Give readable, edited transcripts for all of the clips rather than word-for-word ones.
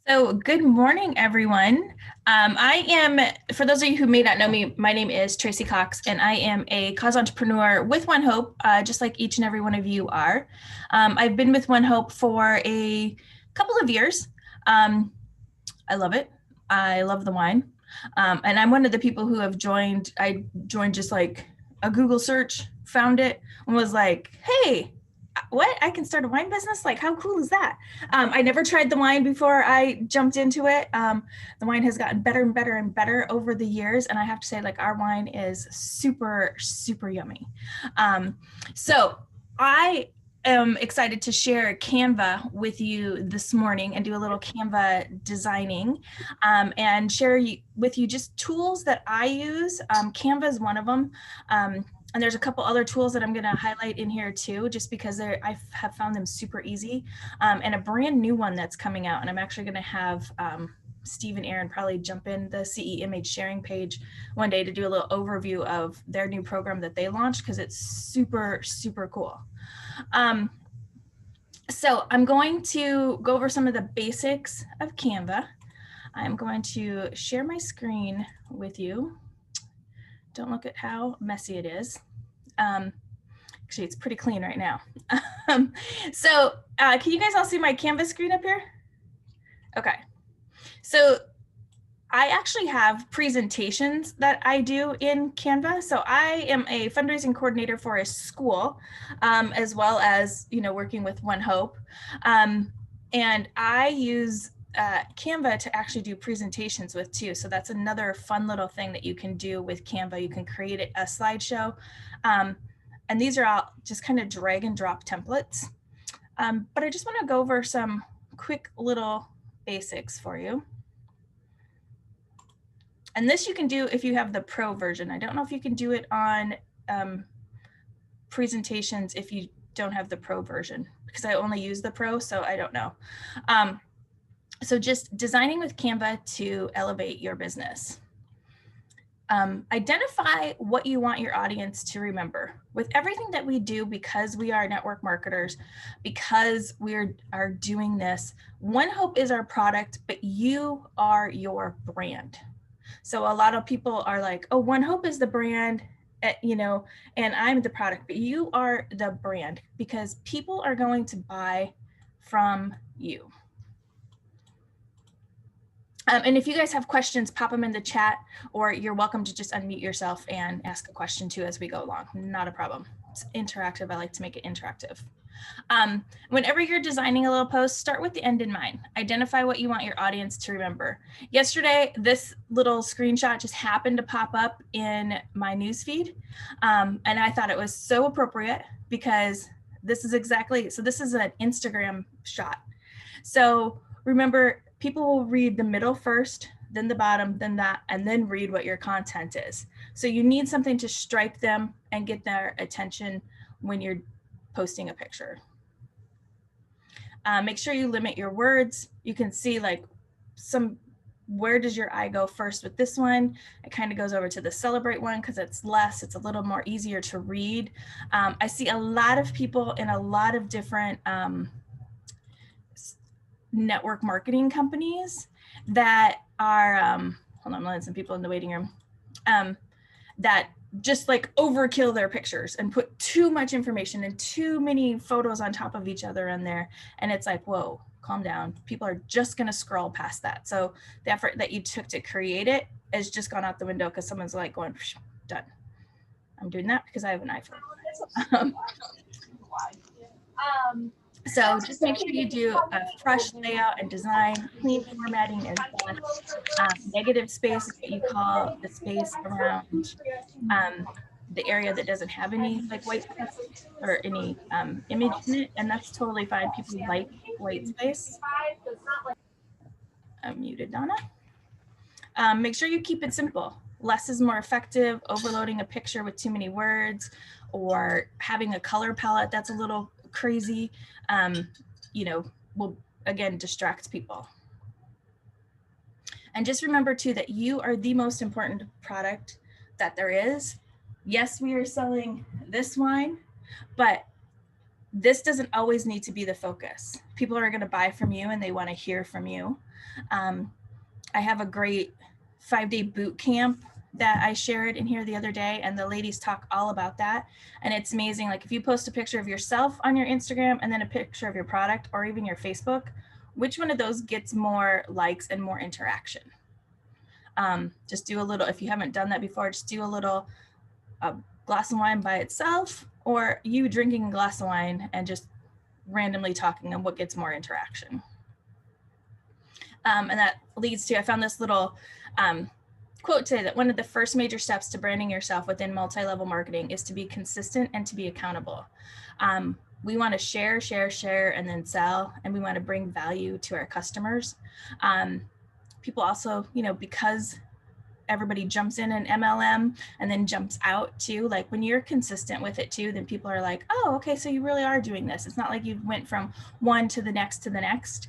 So good morning, everyone. I am, for those of you who may not know me, my name is Tracy Cox, and I am a cause entrepreneur with One Hope, just like each and every one of you are. I've been with One Hope for a couple of years. I love it. I love the wine. And I'm one of the people who have joined, I joined just like a Google search, found it, and was like, hey, what? I can start a wine business? Like, how cool is that? I never tried the wine before I jumped into it. The wine has gotten better and better and better over the years. And I have to say, like, our wine is super, super yummy. So I am excited to share Canva with you this morning and do a little Canva designing and share with you just tools that I use. Canva is one of them. And there's a couple other tools that I'm going to highlight in here too, just because I have found them super easy, and a brand new one that's coming out. And I'm actually going to have Steve and Aaron probably jump in the CE image sharing page one day to do a little overview of their new program that they launched, because it's super, super cool. So I'm going to go over some of the basics of Canva. I'm going to share my screen with you. Don't look at how messy it is. Actually, it's pretty clean right now. So can you guys all see my Canva screen up here? Okay. So I actually have presentations that I do in Canva. So I am a fundraising coordinator for a school, as well as, working with One Hope. And I use Canva to actually do presentations with too. So that's another fun little thing that you can do with Canva. You can create a slideshow. And these are all just kind of drag and drop templates. But I just want to go over some quick little basics for you. And this you can do if you have the Pro version. I don't know if you can do it on presentations if you don't have the Pro version, because I only use the Pro, so I don't know. So just designing with Canva to elevate your business. Identify what you want your audience to remember. With everything that we do, because we are network marketers, because we are doing this, One Hope is our product, but you are your brand. So a lot of people are like, oh, One Hope is the brand, and I'm the product, but you are the brand, because people are going to buy from you. And if you guys have questions, pop them in the chat, or you're welcome to just unmute yourself and ask a question too as we go along. Not a problem. It's interactive. I like to make it interactive. Whenever you're designing a little post, start with the end in mind. Identify what you want your audience to remember. Yesterday, this little screenshot just happened to pop up in my newsfeed, and I thought it was so appropriate, because this is this is an Instagram shot. So remember, people will read the middle first, then the bottom, then that, and then read what your content is. So you need something to strike them and get their attention when you're posting a picture. Make sure you limit your words. You can see like where does your eye go first with this one? It kind of goes over to the celebrate one because it's less, it's a little more easier to read. I see a lot of people in a lot of different network marketing companies that are, hold on, I'm letting some people in the waiting room, that just like overkill their pictures and put too much information and too many photos on top of each other in there. And it's like, whoa, calm down. People are just going to scroll past that. So the effort that you took to create it has just gone out the window because someone's like going, done. I'm doing that because I have an iPhone. So just make sure you do a fresh layout and design. Clean formatting is best. Negative space is what you call the space around the area that doesn't have any like white space or any image in it, and that's totally fine. People like white space. I'm muted, Donna. Make sure you keep it simple. Less is more effective. Overloading a picture with too many words or having a color palette that's a little crazy, will again distract people. And just remember too that you are the most important product that there is. Yes, we are selling this wine, but this doesn't always need to be the focus. People are going to buy from you and they want to hear from you. I have a great 5-day boot camp that I shared in here the other day, and the ladies talk all about that. And it's amazing. Like if you post a picture of yourself on your Instagram and then a picture of your product or even your Facebook, which one of those gets more likes and more interaction? Just do a little, if you haven't done that before, just do a little glass of wine by itself, or you drinking a glass of wine and just randomly talking, and what gets more interaction. And that leads to, I found this little quote today, that one of the first major steps to branding yourself within multi-level marketing is to be consistent and to be accountable. We want to share, and then sell, and we want to bring value to our customers. People also, you know, because everybody jumps in an MLM and then jumps out too, like when you're consistent with it too, then people are like, oh, okay, so you really are doing this. It's not like you went from one to the next to the next.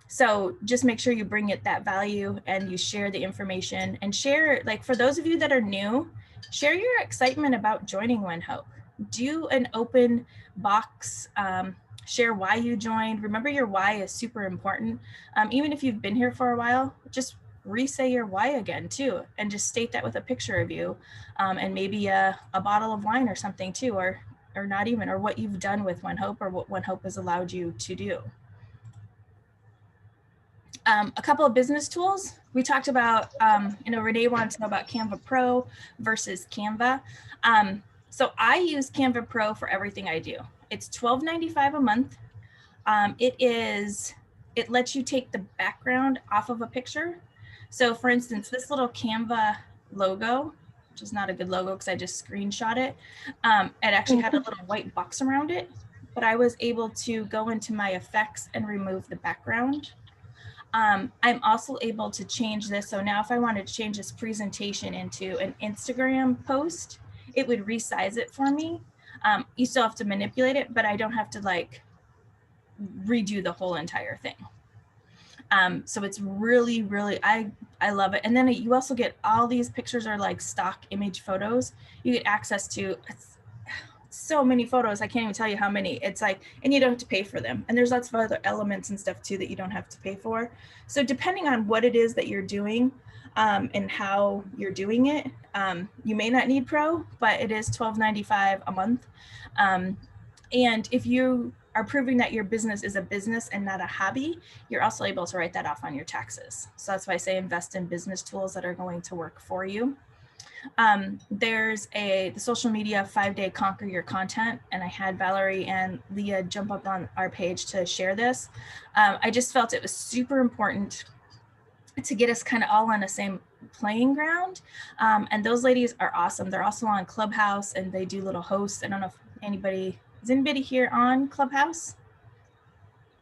So just make sure you bring it that value and you share the information, and share, like for those of you that are new, share your excitement about joining One Hope. Do an open box, share why you joined. Remember, your why is super important. Even if you've been here for a while, just re-say your why again too, and just state that with a picture of you, and maybe a bottle of wine or something too, or not even, or what you've done with One Hope, or what One Hope has allowed you to do. A couple of business tools we talked about. You know, Renee wanted to know about CANVA PRO versus Canva. So I use CANVA PRO for everything I do. It's $12.95 a month. It lets you take the background off of a picture. So for instance, this little Canva logo, which is not a good logo because I just screenshot it, it actually had a little white box around it, but I was able to go into my effects and remove the background. I'm also able to change this. So now if I wanted to change this presentation into an Instagram post, it would resize it for me. You still have to manipulate it, but I don't have to like redo the whole entire thing. So it's really, really, I love it. And then you also get all these pictures are like stock image photos. You get access to so many photos. I can't even tell you how many. It's like, and you don't have to pay for them. And there's lots of other elements and stuff too that you don't have to pay for. So depending on what it is that you're doing, and how you're doing it, you may not need Pro, but it is $12.95 a month. And if you are proving that your business is a business and not a hobby, you're also able to write that off on your taxes. So that's why I say invest in business tools that are going to work for you. There's the social media 5-day conquer your content, and I had Valerie and Leah jump up on our page to share this. I just felt it was super important to get us kind of all on the same playing ground. And those ladies are awesome. They're also on Clubhouse and they do little hosts. I don't know if is anybody here on Clubhouse?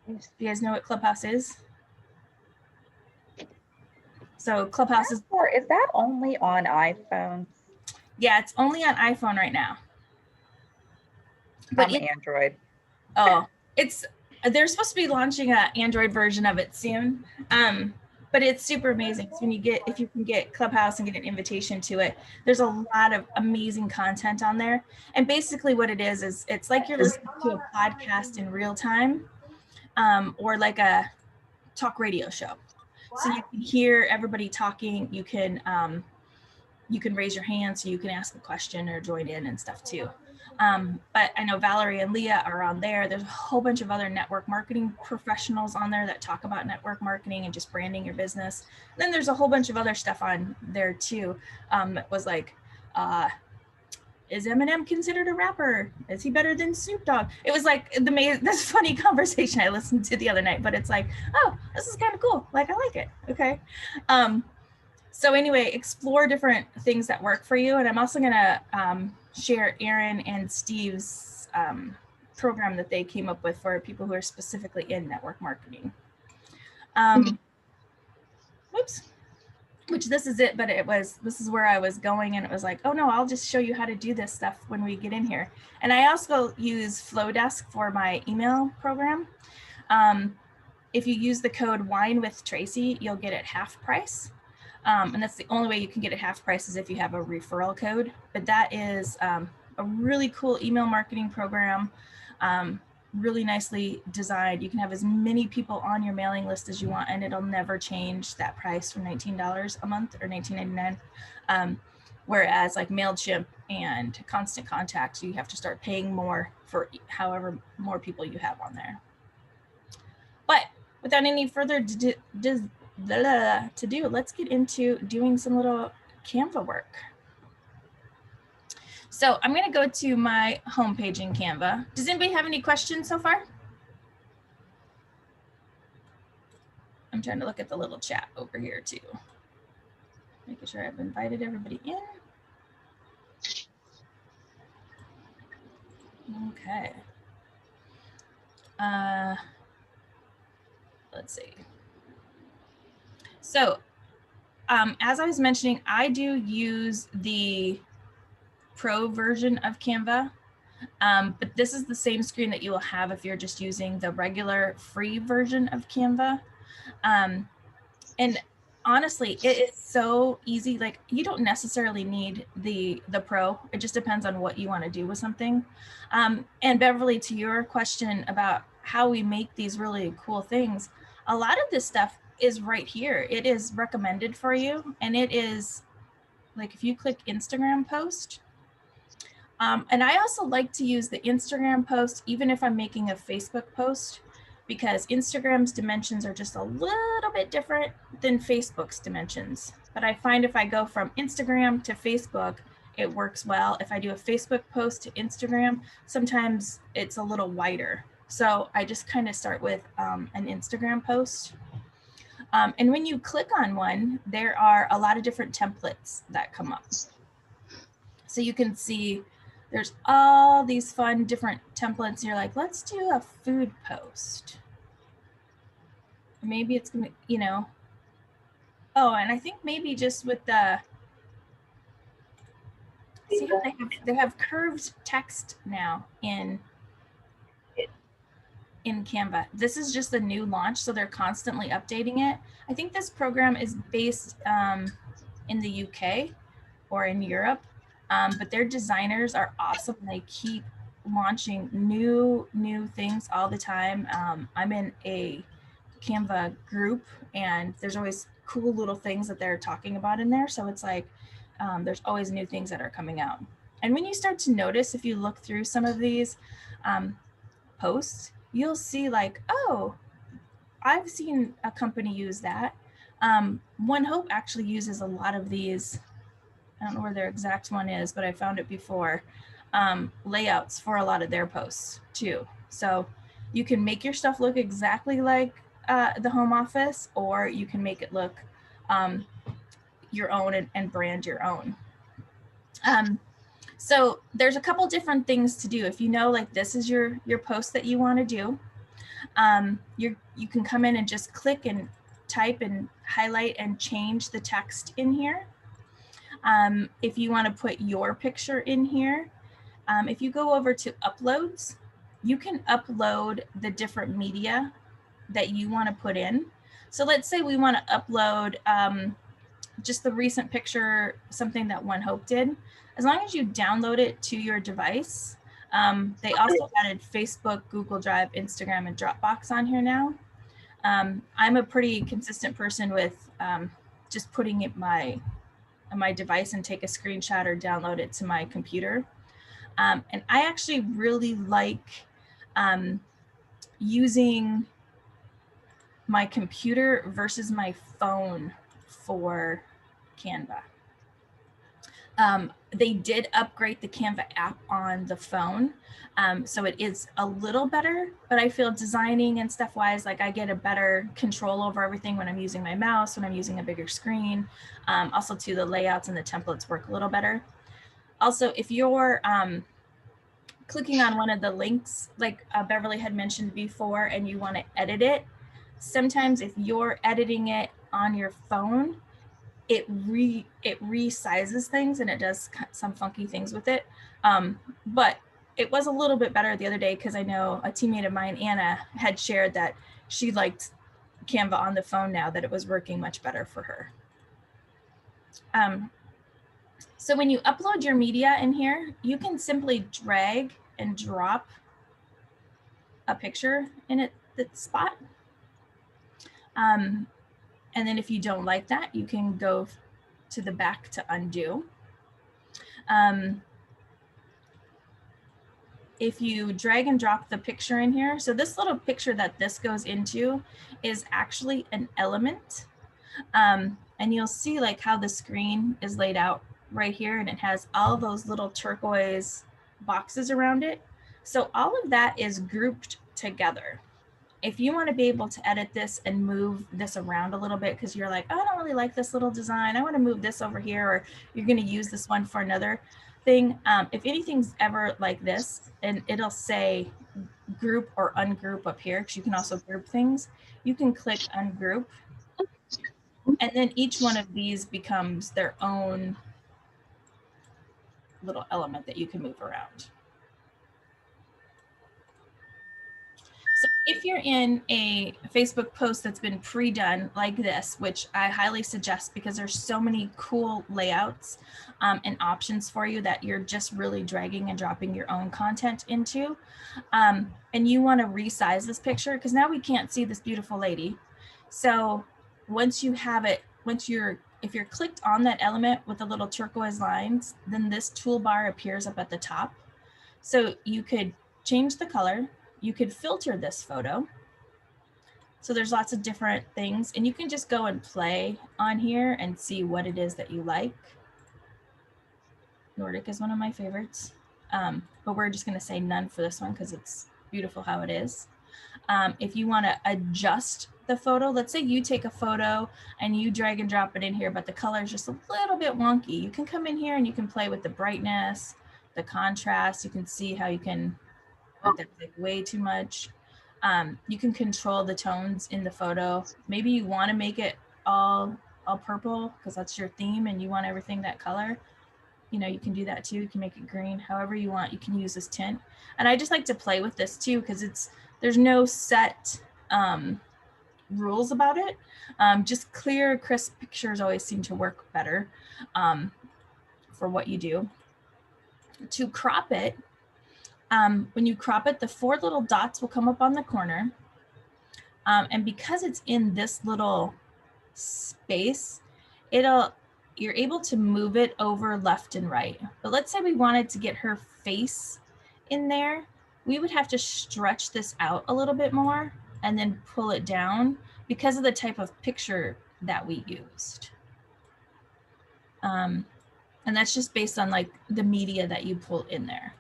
Do you guys know what Clubhouse is? So Clubhouse is that only on iPhones? Yeah, it's only on iPhone right now. But Android. Oh, they're supposed to be launching an Android version of it soon. But it's super amazing. So if you can get Clubhouse and get an invitation to it, there's a lot of amazing content on there. And basically what it is it's like you're listening to a podcast in real time, or like a talk radio show. So you can hear everybody talking. You can raise your hand so you can ask a question or join in and stuff too. But I know Valerie and Leah are on there. There's a whole bunch of other network marketing professionals on there that talk about network marketing and just branding your business. And then there's a whole bunch of other stuff on there too. That was like, is Eminem considered a rapper? Is he better than Snoop Dogg? It was like this funny conversation I listened to the other night, but it's like, oh, this is kind of cool. Like, I like it. Okay. So anyway, explore different things that work for you. And I'm also gonna share Aaron and Steve's program that they came up with for people who are specifically in network marketing. Whoops. Which this is it, but this is where I was going, and it was like, oh no, I'll just show you how to do this stuff when we get in here. And I also use FLODESK for my email program. If you use the code WINEWITHTRACI, you'll get it half price. And that's the only way you can get it half price is if you have a referral code. But that is a really cool email marketing program. Really nicely designed. You can have as many people on your mailing list as you want, and it'll never change that price from $19 a month or $19.99. Whereas like MailChimp and Constant Contact, you have to start paying more for however more people you have on there. But without any further to do, let's get into doing some little Canva work. So I'm going to go to my homepage in Canva. Does anybody have any questions so far? I'm trying to look at the little chat over here too. Making sure I've invited everybody in. Okay. Let's see. So as I was mentioning, I do use the Pro version of Canva, but this is the same screen that you will have if you're just using the regular free version of Canva. And honestly, it is so easy. Like, you don't necessarily need the Pro. It just depends on what you want to do with something. And Beverly, to your question about how we make these really cool things, a lot of this stuff is right here. It is recommended for you. And it is like, if you click Instagram post, and I also like to use the Instagram post, even if I'm making a Facebook post, because Instagram's dimensions are just a little bit different than Facebook's dimensions. But I find if I go from Instagram to Facebook, it works well. If I do a Facebook post to Instagram, sometimes it's a little wider. So I just kind of start with an Instagram post. And when you click on one, there are a lot of different templates that come up. So you can see there's all these fun different templates. You're like, let's do a food post. Maybe it's gonna, you know. Oh, and I think maybe just with the, see how they have curved text now in Canva. This is just a new launch, so they're constantly updating it. I think this program is based in the UK or in Europe, but their designers are awesome. They keep launching new things all the time. I'm in a Canva group, and there's always cool little things that they're talking about in there. So it's like there's always new things that are coming out. And when you start to notice, if you look through some of these posts, you'll see like, oh, I've seen a company use that. One Hope actually uses a lot of these. I don't know where their exact one is, but I found it before. Layouts for a lot of their posts too. So you can make your stuff look exactly like the home office, or you can make it look your own and brand your own. So there's a couple different things to do. If you know, like, this is your post that you want to do, you can come in and just click and type and highlight and change the text in here. If you want to put your picture in here, if you go over to uploads, you can upload the different media that you want to put in. So let's say we want to upload just the recent picture, something that One Hope did. As long as you download it to your device, they also added Facebook, Google Drive, Instagram, and Dropbox on here now. I'm a pretty consistent person with just putting it my device and take a screenshot or download it to my computer. And I actually really like using my computer versus my phone for Canva. They did upgrade the Canva app on the phone, so it is a little better, but I feel designing and stuff wise, like, I get a better control over everything when I'm using my mouse, when I'm using a bigger screen. Also too, the layouts and the templates work a little better. Also, if you're clicking on one of the links, like Beverly had mentioned before, and you want to edit it, sometimes if you're editing it on your phone, it resizes things and it does some funky things with it. But it was a little bit better the other day, because I know a teammate of mine, Anna, had shared that she liked Canva on the phone now, that it was working much better for her. So when you upload your media in here, you can simply drag and drop a picture in it, that spot. And then if you don't like that, you can go to the back to undo. If you drag and drop the picture in here, so this little picture that this goes into is actually an element. And you'll see like how the screen is laid out right here, and it has all those little turquoise boxes around it. So all of that is grouped together. If you want to be able to edit this and move this around a little bit because you're like, oh, I don't really like this little design, I want to move this over here, or you're going to use this one for another thing. If anything's ever like this, and it'll say group or ungroup up here, because you can also group things, you can click ungroup, and then each one of these becomes their own little element that you can move around. So if you're in a Facebook post that's been pre-done like this, which I highly suggest because there's so many cool layouts and options for you that you're just really dragging and dropping your own content into, and you want to resize this picture because now we can't see this beautiful lady. So once you have it, if you're clicked on that element with the little turquoise lines, then this toolbar appears up at the top. So you could change the color. You could filter this photo. So there's lots of different things, and you can just go and play on here and see what it is that you like. Nordic is one of my favorites, but we're just going to say none for this one because it's beautiful how it is. If you want to adjust the photo, let's say you take a photo and you drag and drop it in here, but the color is just a little bit wonky. You can come in here and you can play with the brightness, the contrast. You can see how you can, that's like way too much. You can control the tones in the photo. Maybe you want to make it all purple because that's your theme and you want everything that color. You know, you can do that too. You can make it green, however you want. You can use this tint. And I just like to play with this too because there's no set rules about it. Just clear, crisp pictures always seem to work better for what you do. To crop it, when you crop it, the 4 little dots will come up on the corner. And because it's in this little space, you're able to move it over left and right. But let's say we wanted to get her face in there. We would have to stretch this out a little bit more and then pull it down because of the type of picture that we used. And that's just based on like the media that you pull in there.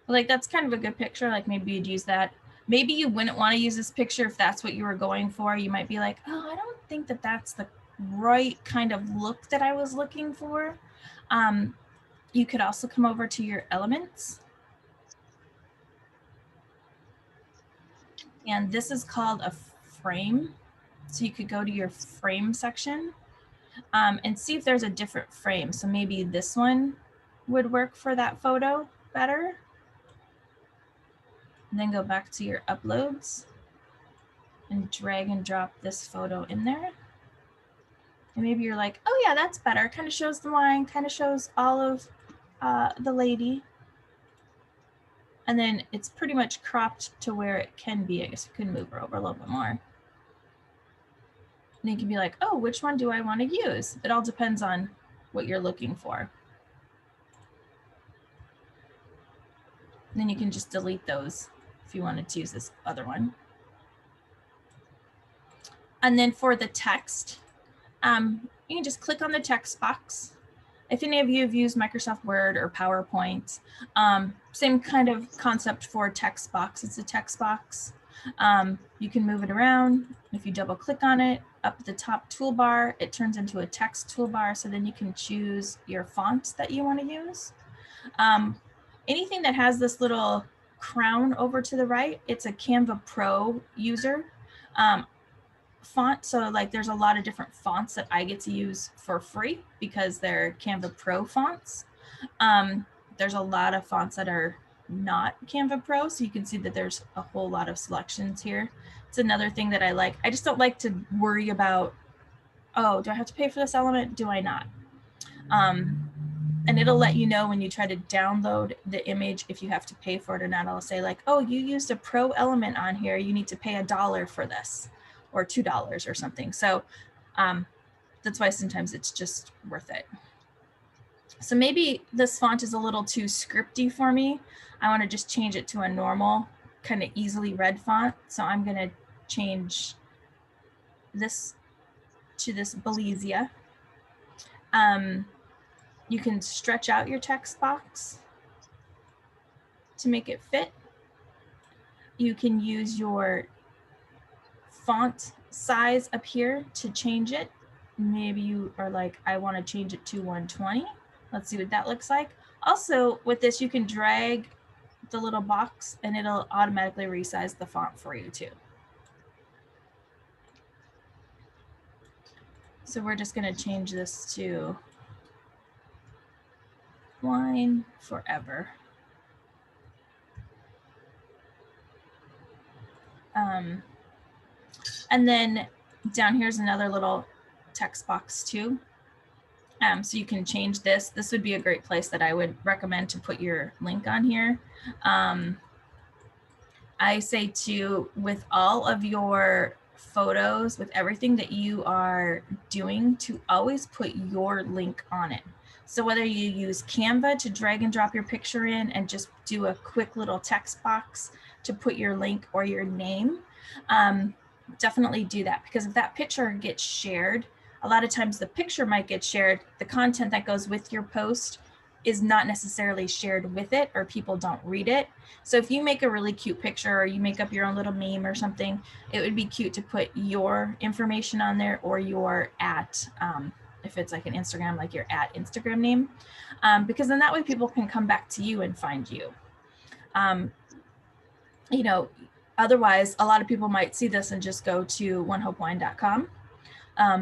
Like that's kind of a good picture. Like maybe you'd use that. Maybe you wouldn't want to use this picture if that's what you were going for. You might be like, oh, I don't think that that's the right kind of look that I was looking for. You could also come over to your elements. And this is called a frame. So you could go to your frame section and see if there's a different frame. So maybe this one would work for that photo better. And then go back to your uploads and drag and drop this photo in there. And maybe you're like, oh yeah, that's better. Kind of shows the line, kind of shows all of the lady. And then it's pretty much cropped to where it can be. I guess you can move her over a little bit more. And you can be like, oh, which one do I want to use? It all depends on what you're looking for. And then you can just delete those if you wanted to use this other one. And then for the text, you can just click on the text box. If any of you have used Microsoft Word or PowerPoint, same kind of concept for text box. It's a text box. You can move it around. If you double click on it, up at the top toolbar, it turns into a text toolbar. So then you can choose your font that you want to use. Anything that has this little crown over to the right, it's a CANVA PRO user font. So like there's a lot of different fonts that I get to use for free because they're CANVA PRO fonts. There's a lot of fonts that are not CANVA PRO. So you can see that there's a whole lot of selections here. It's another thing that I like. I just don't like to worry about, oh, do I have to pay for this element? Do I not? And it'll let you know when you try to download the image if you have to pay for it or not. It'll say like, oh, you used a pro element on here, you need to pay $1 for this, or $2 or something. So that's why sometimes it's just worth it. So maybe this font is a little too scripty for me. I want to just change it to a normal, kind of easily read font. So I'm going to change this to this Bellezia. You can stretch out your text box to make it fit. You can use your font size up here to change it. Maybe you are like, I want to change it to 120. Let's see what that looks like. Also, with this, you can drag the little box and it'll automatically resize the font for you too. So we're just going to change this to Wine Forever. And then down here's another little text box too. So you can change this. This would be a great place that I would recommend to put your link on here. I say to, with all of your photos, with everything that you are doing, to always put your link on it. So whether you use Canva to drag and drop your picture in and just do a quick little text box to put your link or your name, definitely do that, because if that picture gets shared, a lot of times the picture might get shared, the content that goes with your post is not necessarily shared with it, or people don't read it. So if you make a really cute picture or you make up your own little meme or something, it would be cute to put your information on there, or your at, if it's like an Instagram, like your at Instagram name, because then that way people can come back to you and find you. You know, otherwise, a lot of people might see this and just go to onehopewine.com,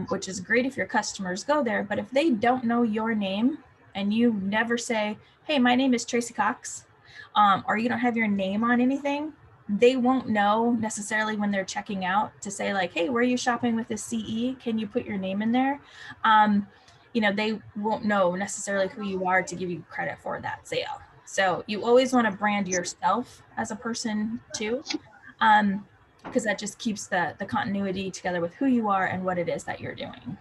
which is great if your customers go there. But if they don't know your name and you never say, hey, my name is Tracy Cox, or you don't have your name on anything, they won't know necessarily when they're checking out to say like, hey, where are you shopping with this CE? Can you put your name in there? You know, they won't know necessarily who you are to give you credit for that sale. So you always want to brand yourself as a person too, because that just keeps the continuity together with who you are and what it is that you're doing.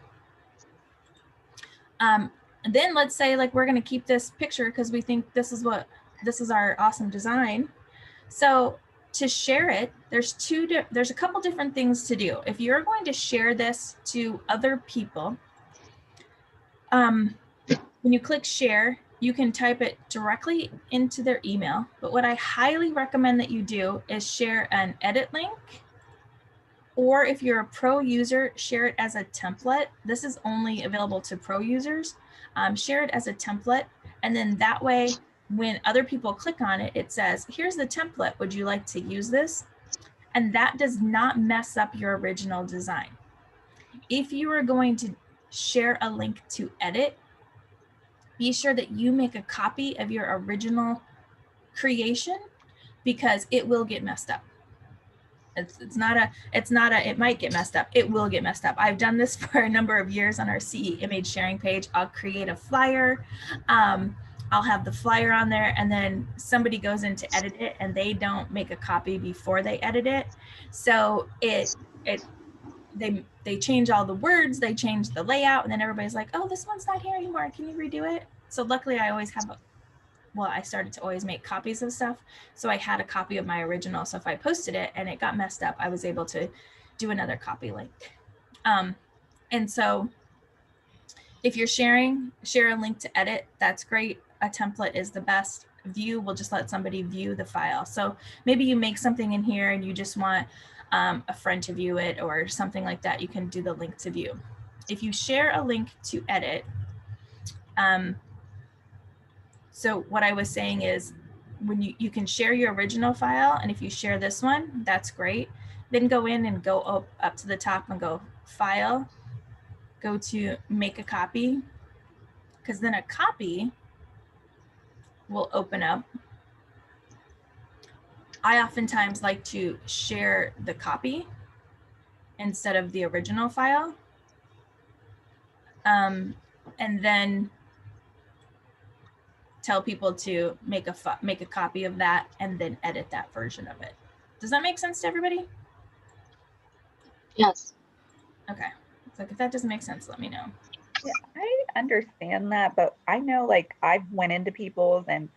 And then let's say like we're going to keep this picture because we think this is our awesome design. So to share it, there's a couple different things to do. If you're going to share this to other people, when you click share, you can type it directly into their email. But what I highly recommend that you do is share an edit link, or if you're a pro user, share it as a template. This is only available to pro users. Share it as a template, and then that way, when other people click on it, it says, here's the template. Would you like to use this? And that does not mess up your original design. If you are going to share a link to edit, be sure that you make a copy of your original creation, because it will get messed up. It might get messed up. It will get messed up. I've done this for a number of years on our CE image sharing page. I'll create a flyer. I'll have the flyer on there, and then somebody goes in to edit it and they don't make a copy before they edit it. So they change all the words, they change the layout, and then everybody's like, oh, this one's not here anymore. Can you redo it? So luckily I always have I started to always make copies of stuff. So I had a copy of my original. So if I posted it and it got messed up, I was able to do another copy link. And so if you're share a link to edit, that's great. A template is the best. View will just let somebody view the file. So maybe you make something in here and you just want a friend to view it or something like that. You can do the link to view. If you share a link to edit, so what I was saying is, when you can share your original file, and if you share this one, that's great. Then go in and go up to the top and go File, go to Make a Copy, because then a copy will open up. I oftentimes like to share the copy instead of the original file. And then tell people to make a copy of that and then edit that version of it. Does that make sense to everybody? Yes. Okay. So if that doesn't make sense, let me know. Yeah, I understand that, but I know like I've went into people's and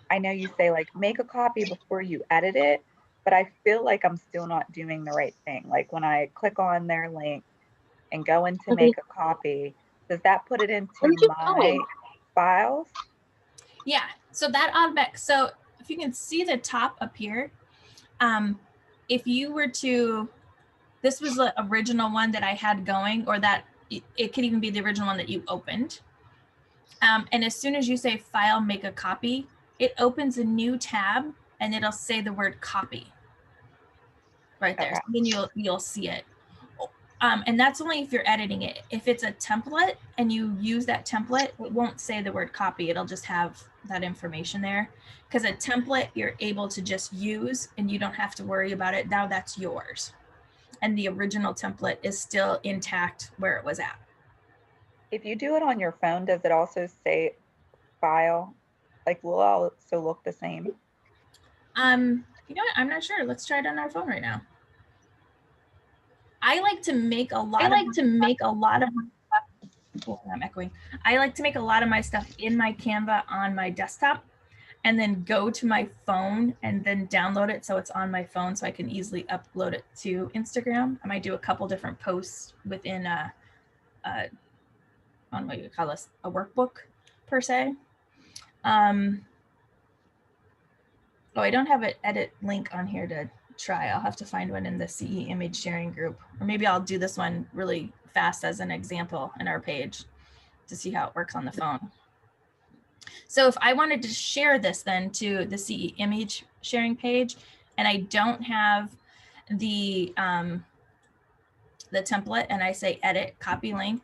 I know you say like make a copy before you edit it, but I feel like I'm still not doing the right thing. Like when I click on their link and go into Okay. make a copy, does that put it into Where are you my going? files? Yeah, so that automatic, so if you can see the top up here, if you were to, this was the original one that I had going, or that it could even be the original one that you opened. And as soon as you say file, make a copy, it opens a new tab and it'll say the word copy right there. Okay. So then you'll see it. And that's only if you're editing it. If it's a template and you use that template, it won't say the word copy. It'll just have that information there. Because a template you're able to just use and you don't have to worry about it. Now that's yours. And the original template is still intact where it was at. If you do it on your phone, does it also say file? Like will it also look the same? You know what? I'm not sure. Let's try it on our phone right now. I like to make a lot of my stuff. Oh, I'm echoing. I like to make a lot of my stuff in my Canva on my desktop and then go to my phone and then download it so it's on my phone so I can easily upload it to Instagram. I might do a couple different posts within I don't know what you call this, a workbook per se. Oh, I don't have an edit link on here to try. I'll have to find one in the CE image sharing group, or maybe I'll do this one really fast as an example in our page to see how it works on the phone. So if I wanted to share this then to the CE image sharing page, and I don't have the template, and I say edit, copy link,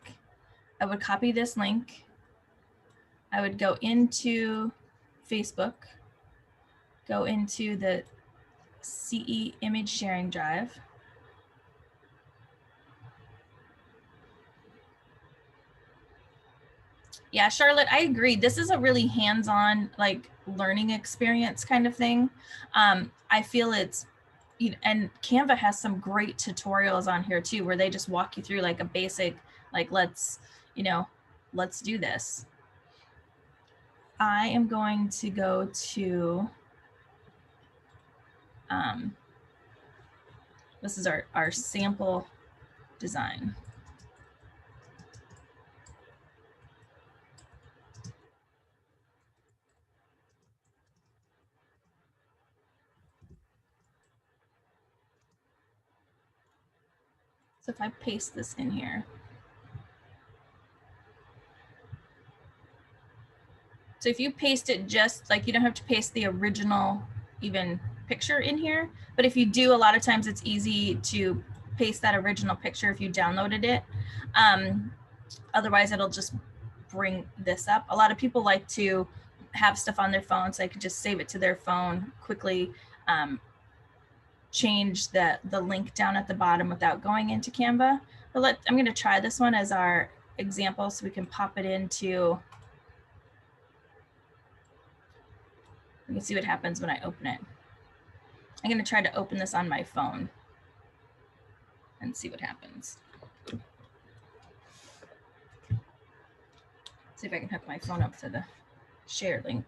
I would copy this link. I would go into Facebook, go into the CE image sharing drive. Yeah, Charlotte, I agree. This is a really hands-on, like learning experience kind of thing. I feel it's, and Canva has some great tutorials on here too, where they just walk you through like a basic, like let's do this. I am going to go to, this is our sample design. So if I paste this in here. So if you paste it just like, you don't have to paste the original even picture in here, but if you do, a lot of times it's easy to paste that original picture if you downloaded it. Otherwise it'll just bring this up. A lot of people like to have stuff on their phone so they can just save it to their phone quickly, change the link down at the bottom without going into Canva. But I'm going to try this one as our example so we can pop it into, you can see what happens when I open it. I'm going to try to open this on my phone and see what happens. See if I can hook my phone up to the share link.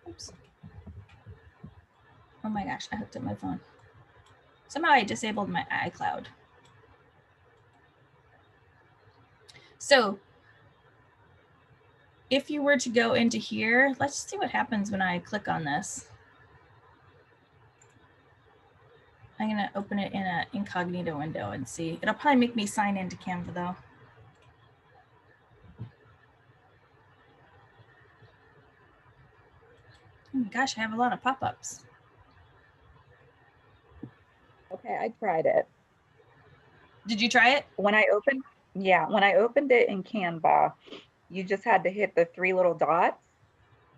Oops. Oh my gosh, I hooked up my phone. Somehow I disabled my iCloud. So if you were to go into here, let's see what happens when I click on this. I'm going to open it in an incognito window and see. It'll probably make me sign into Canva though. Oh my gosh, I have a lot of pop-ups. Okay, I tried it. Did you try it? When I opened it in Canva, you just had to hit the 3 little dots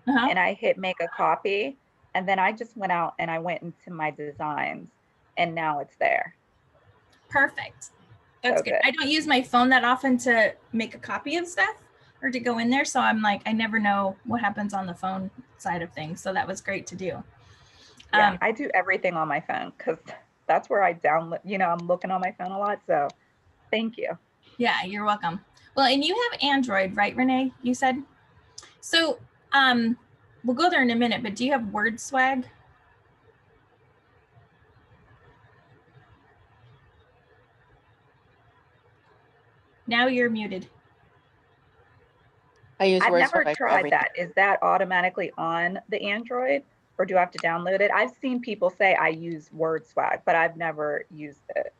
and I hit make a copy. And then I just went out and I went into my designs and now it's there. Perfect. That's So good. good. I don't use my phone that often to make a copy of stuff or to go in there. So I'm like, I never know what happens on the phone side of things. So that was great to do. Yeah, I do everything on my phone because that's where I download, I'm looking on my phone a lot. So thank you. Yeah, you're welcome. Well, and you have Android, right, Renee? You said? So we'll go there in a minute, but do you have Wordswag? Now you're muted. I use I've never Wordswag for tried everything. that. Is that automatically on the Android or do I have to download it? I've seen people say I use WordSwag, but I've never used it.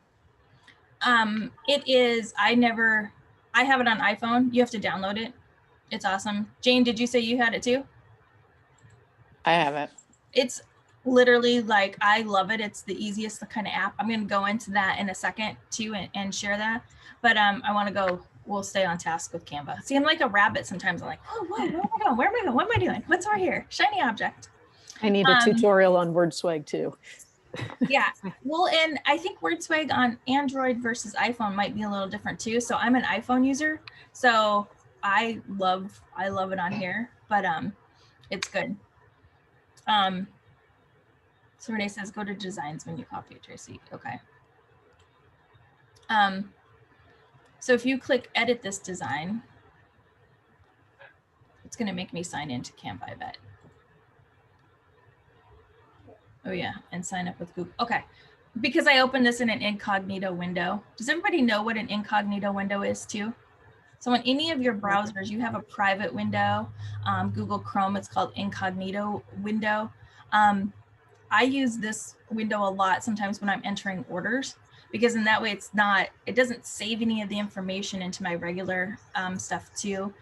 It is, I have it on iPhone. You have to download it. It's awesome. Jane, did you say you had it too? I haven't. It's literally like, I love it. It's the easiest kind of app. I'm going to go into that in a second too and share that. But I want to go, we'll stay on task with Canva. See, I'm like a rabbit sometimes. I'm like, whoa, where am I going? Where am I going? What am I doing? What's over here? Shiny object. I need a tutorial on Wordswag too. Yeah. Well, and I think Wordswag on Android versus iPhone might be a little different too. So I'm an iPhone user. So I love it on here, but it's good. So Renee says, go to designs when you copy it, Tracy. Okay. So if you click edit this design, it's going to make me sign into Canva, I bet. Oh yeah, and sign up with Google. Okay, because I opened this in an incognito window. Does everybody know what an incognito window is too? So on any of your browsers, you have a private window. Google Chrome, it's called incognito window. I use this window a lot sometimes when I'm entering orders, because in that way it doesn't save any of the information into my regular stuff too.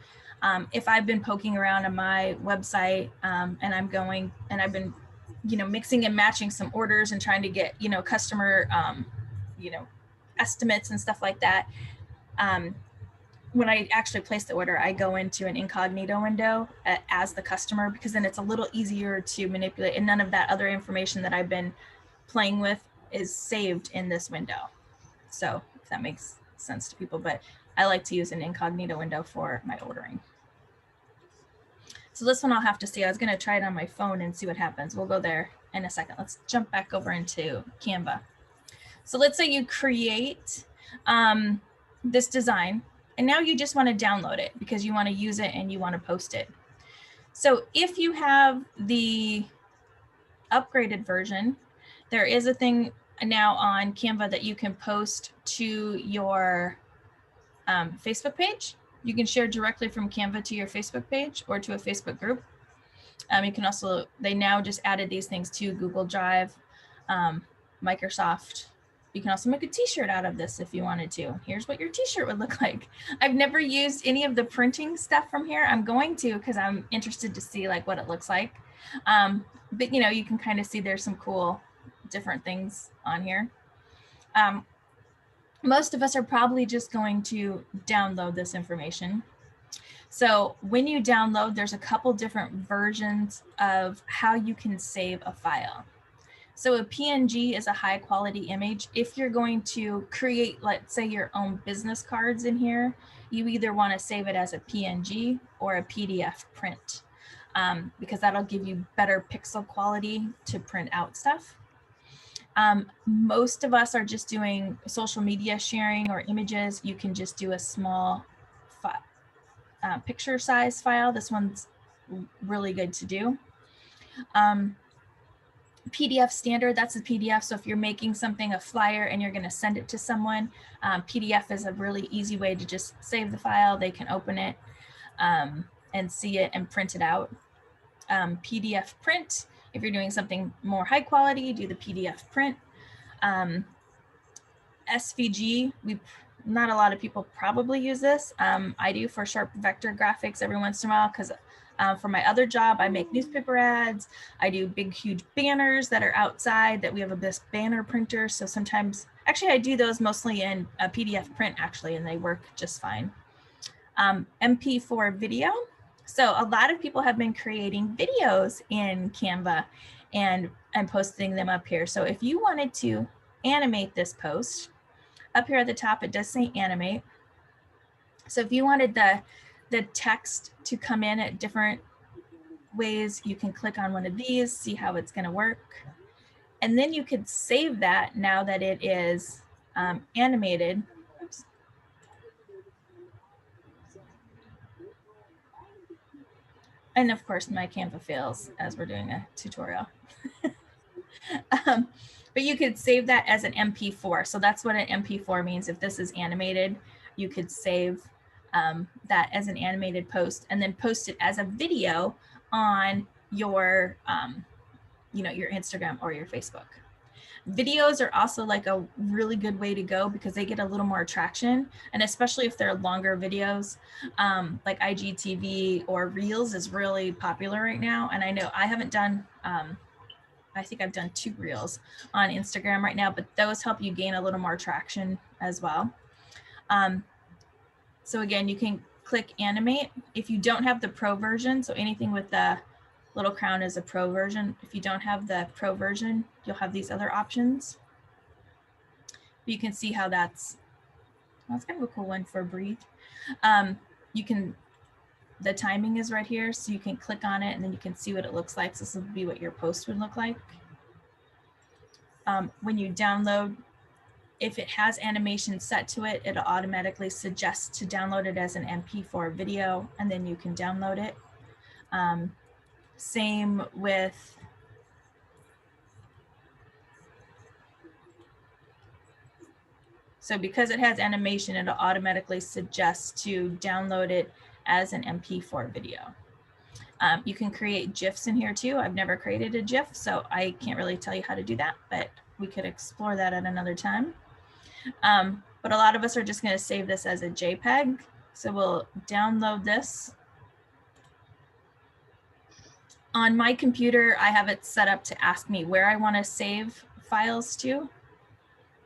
If I've been poking around on my website and I've been, mixing and matching some orders and trying to get, customer, estimates and stuff like that. When I actually place the order, I go into an incognito window as the customer, because then it's a little easier to manipulate, and none of that other information that I've been playing with is saved in this window. So if that makes sense to people, but I like to use an incognito window for my ordering. So this one I'll have to see. I was going to try it on my phone and see what happens. We'll go there in a second. Let's jump back over into Canva. So let's say you create this design, and now you just want to download it because you want to use it and you want to post it. So if you have the upgraded version, there is a thing now on Canva that you can post to your Facebook page. You can share directly from Canva to your Facebook page or to a Facebook group. You can also, they now just added these things to Google Drive, Microsoft. You can also make a t-shirt out of this if you wanted to. Here's what your t-shirt would look like. I've never used any of the printing stuff from here. I'm going to, because I'm interested to see like what it looks like. But you can kind of see there's some cool different things on here. Most of us are probably just going to download this information. So when you download, there's a couple different versions of how you can save a file. So a PNG is a high quality image. If you're going to create, let's say, your own business cards in here, you either want to save it as a PNG or a PDF print, because that'll give you better pixel quality to print out stuff. Most of us are just doing social media sharing or images. You can just do a small picture size file. This one's really good to do. PDF standard, that's a PDF. So if you're making something, a flyer, and you're going to send it to someone, PDF is a really easy way to just save the file. They can open it and see it and print it out. PDF print, if you're doing something more high quality, do the PDF print. SVG, not a lot of people probably use this. I do for sharp vector graphics every once in a while, because for my other job, I make newspaper ads. I do big, huge banners that are outside that we have this banner printer. So sometimes, actually, I do those mostly in a PDF print, actually, and they work just fine. MP4 video. So a lot of people have been creating videos in Canva and posting them up here. So if you wanted to animate this post, Up here at the top, it does say animate. So if you wanted the text to come in at different ways, you can click on one of these, see how it's going to work. And then you could save that now that it is animated. Oops. And of course, my Canva fails as we're doing a tutorial. But you could save that as an MP4. So that's what an MP4 means. If this is animated, you could save that as an animated post and then post it as a video on your, your Instagram or your Facebook. Videos are also like a really good way to go because they get a little more traction, and especially if they're longer videos, like IGTV or Reels is really popular right now. And I know I haven't done, I think I've done 2 Reels on Instagram right now, but those help you gain a little more traction as well. So again, you can click animate. If you don't have the pro version, so anything with the little crown is a pro version. If you don't have the pro version, you'll have these other options. You can see how that's kind of a cool one for breathe. The timing is right here, so you can click on it and then you can see what it looks like. So this will be what your post would look like. When you download, if it has animation set to it, it'll automatically suggest to download it as an MP4 video, and then you can download it. Same with so because it has animation, it'll automatically suggest to download it as an MP4 video. You can create GIFs in here too. I've never created a GIF, so I can't really tell you how to do that, but we could explore that at another time. But a lot of us are just going to save this as a JPEG. So we'll download this. On my computer, I have it set up to ask me where I want to save files to.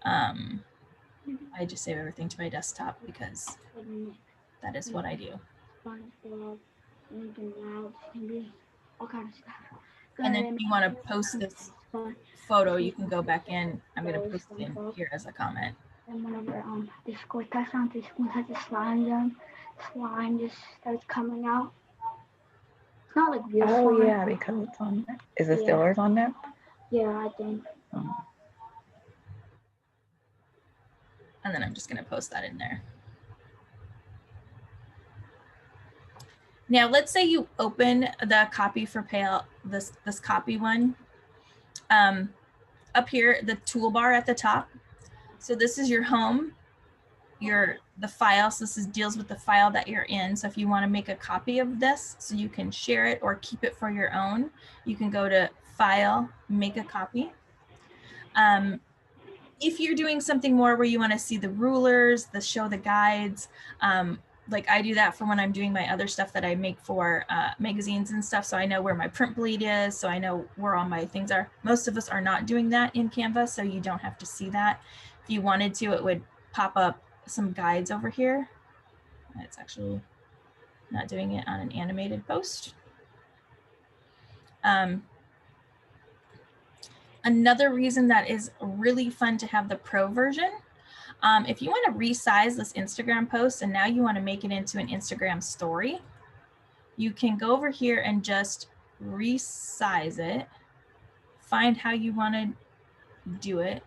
I just save everything to my desktop because that is what I do. And then if you want to post this photo, you can go back in. I'm going to post it in here as a comment. And whenever this school touched on, this school has a slime zone. Slime just starts coming out. It's not like real slime. Oh yeah, because it's on there. Is the Steelers on there? Yeah, I think. And then I'm just going to post that in there. Now, let's say you open the copy for Pale, this copy one. Up here, the toolbar at the top. So this is your home, the file. So this deals with the file that you're in. So if you want to make a copy of this so you can share it or keep it for your own, you can go to File, Make a Copy. If you're doing something more where you want to see the rulers, show the guides, like I do that for when I'm doing my other stuff that I make for magazines and stuff. So I know where my print bleed is. So I know where all my things are. Most of us are not doing that in Canva, so you don't have to see that. If you wanted to, it would pop up some guides over here. It's actually not doing it on an animated post. Another reason that is really fun to have the pro version, if you want to resize this Instagram post and now you want to make it into an Instagram story, you can go over here and just resize it, find how you want to do it,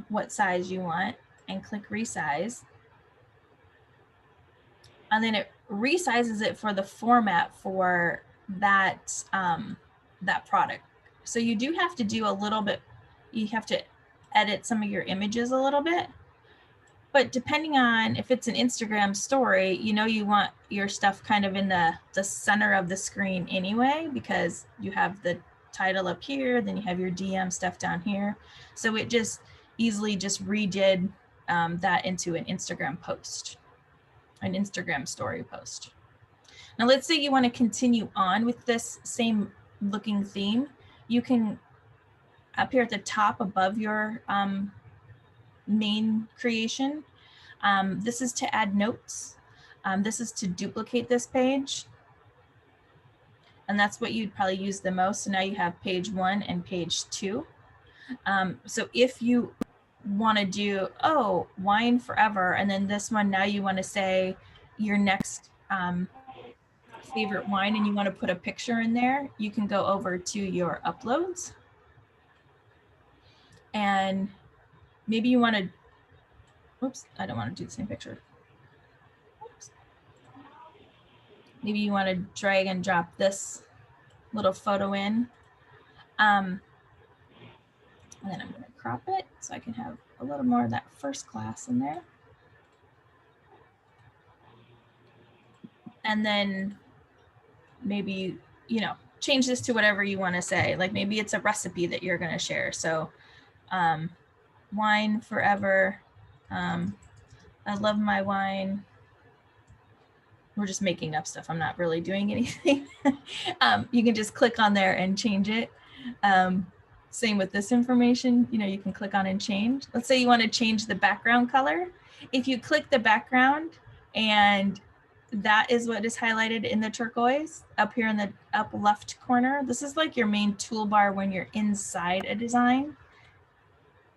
what size you want, and click resize. And then it resizes it for the format for that, that product. So you do have to do a little bit, you have to edit some of your images a little bit, but depending on if it's an Instagram story, you know, you want your stuff kind of in the center of the screen anyway, because you have the title up here, then you have your DM stuff down here. So it just easily just redid that into an Instagram post, an Instagram story post. Now let's say you want to continue on with this same looking theme. You can, up here at the top above your main creation, this is to add notes. This is to duplicate this page. And that's what you'd probably use the most. So now you have page 1 and page 2. So if you want to do, oh, wine forever. And then this one, now you want to say your next favorite wine and you want to put a picture in there, you can go over to your uploads. And maybe you want to, oops, I don't want to do the same picture. Oops. Maybe you want to drag and drop this little photo in. And then I'm going to crop it so I can have a little more of that first class in there. And then maybe, you know, change this to whatever you want to say. Like maybe it's a recipe that you're going to share. So wine forever. I love my wine. We're just making up stuff. I'm not really doing anything. You can just click on there and change it. Same with this information, you know, you can click on and change. Let's say you want to change the background color. If you click the background and that is what is highlighted in the turquoise up here in the up left corner, this is like your main toolbar when you're inside a design.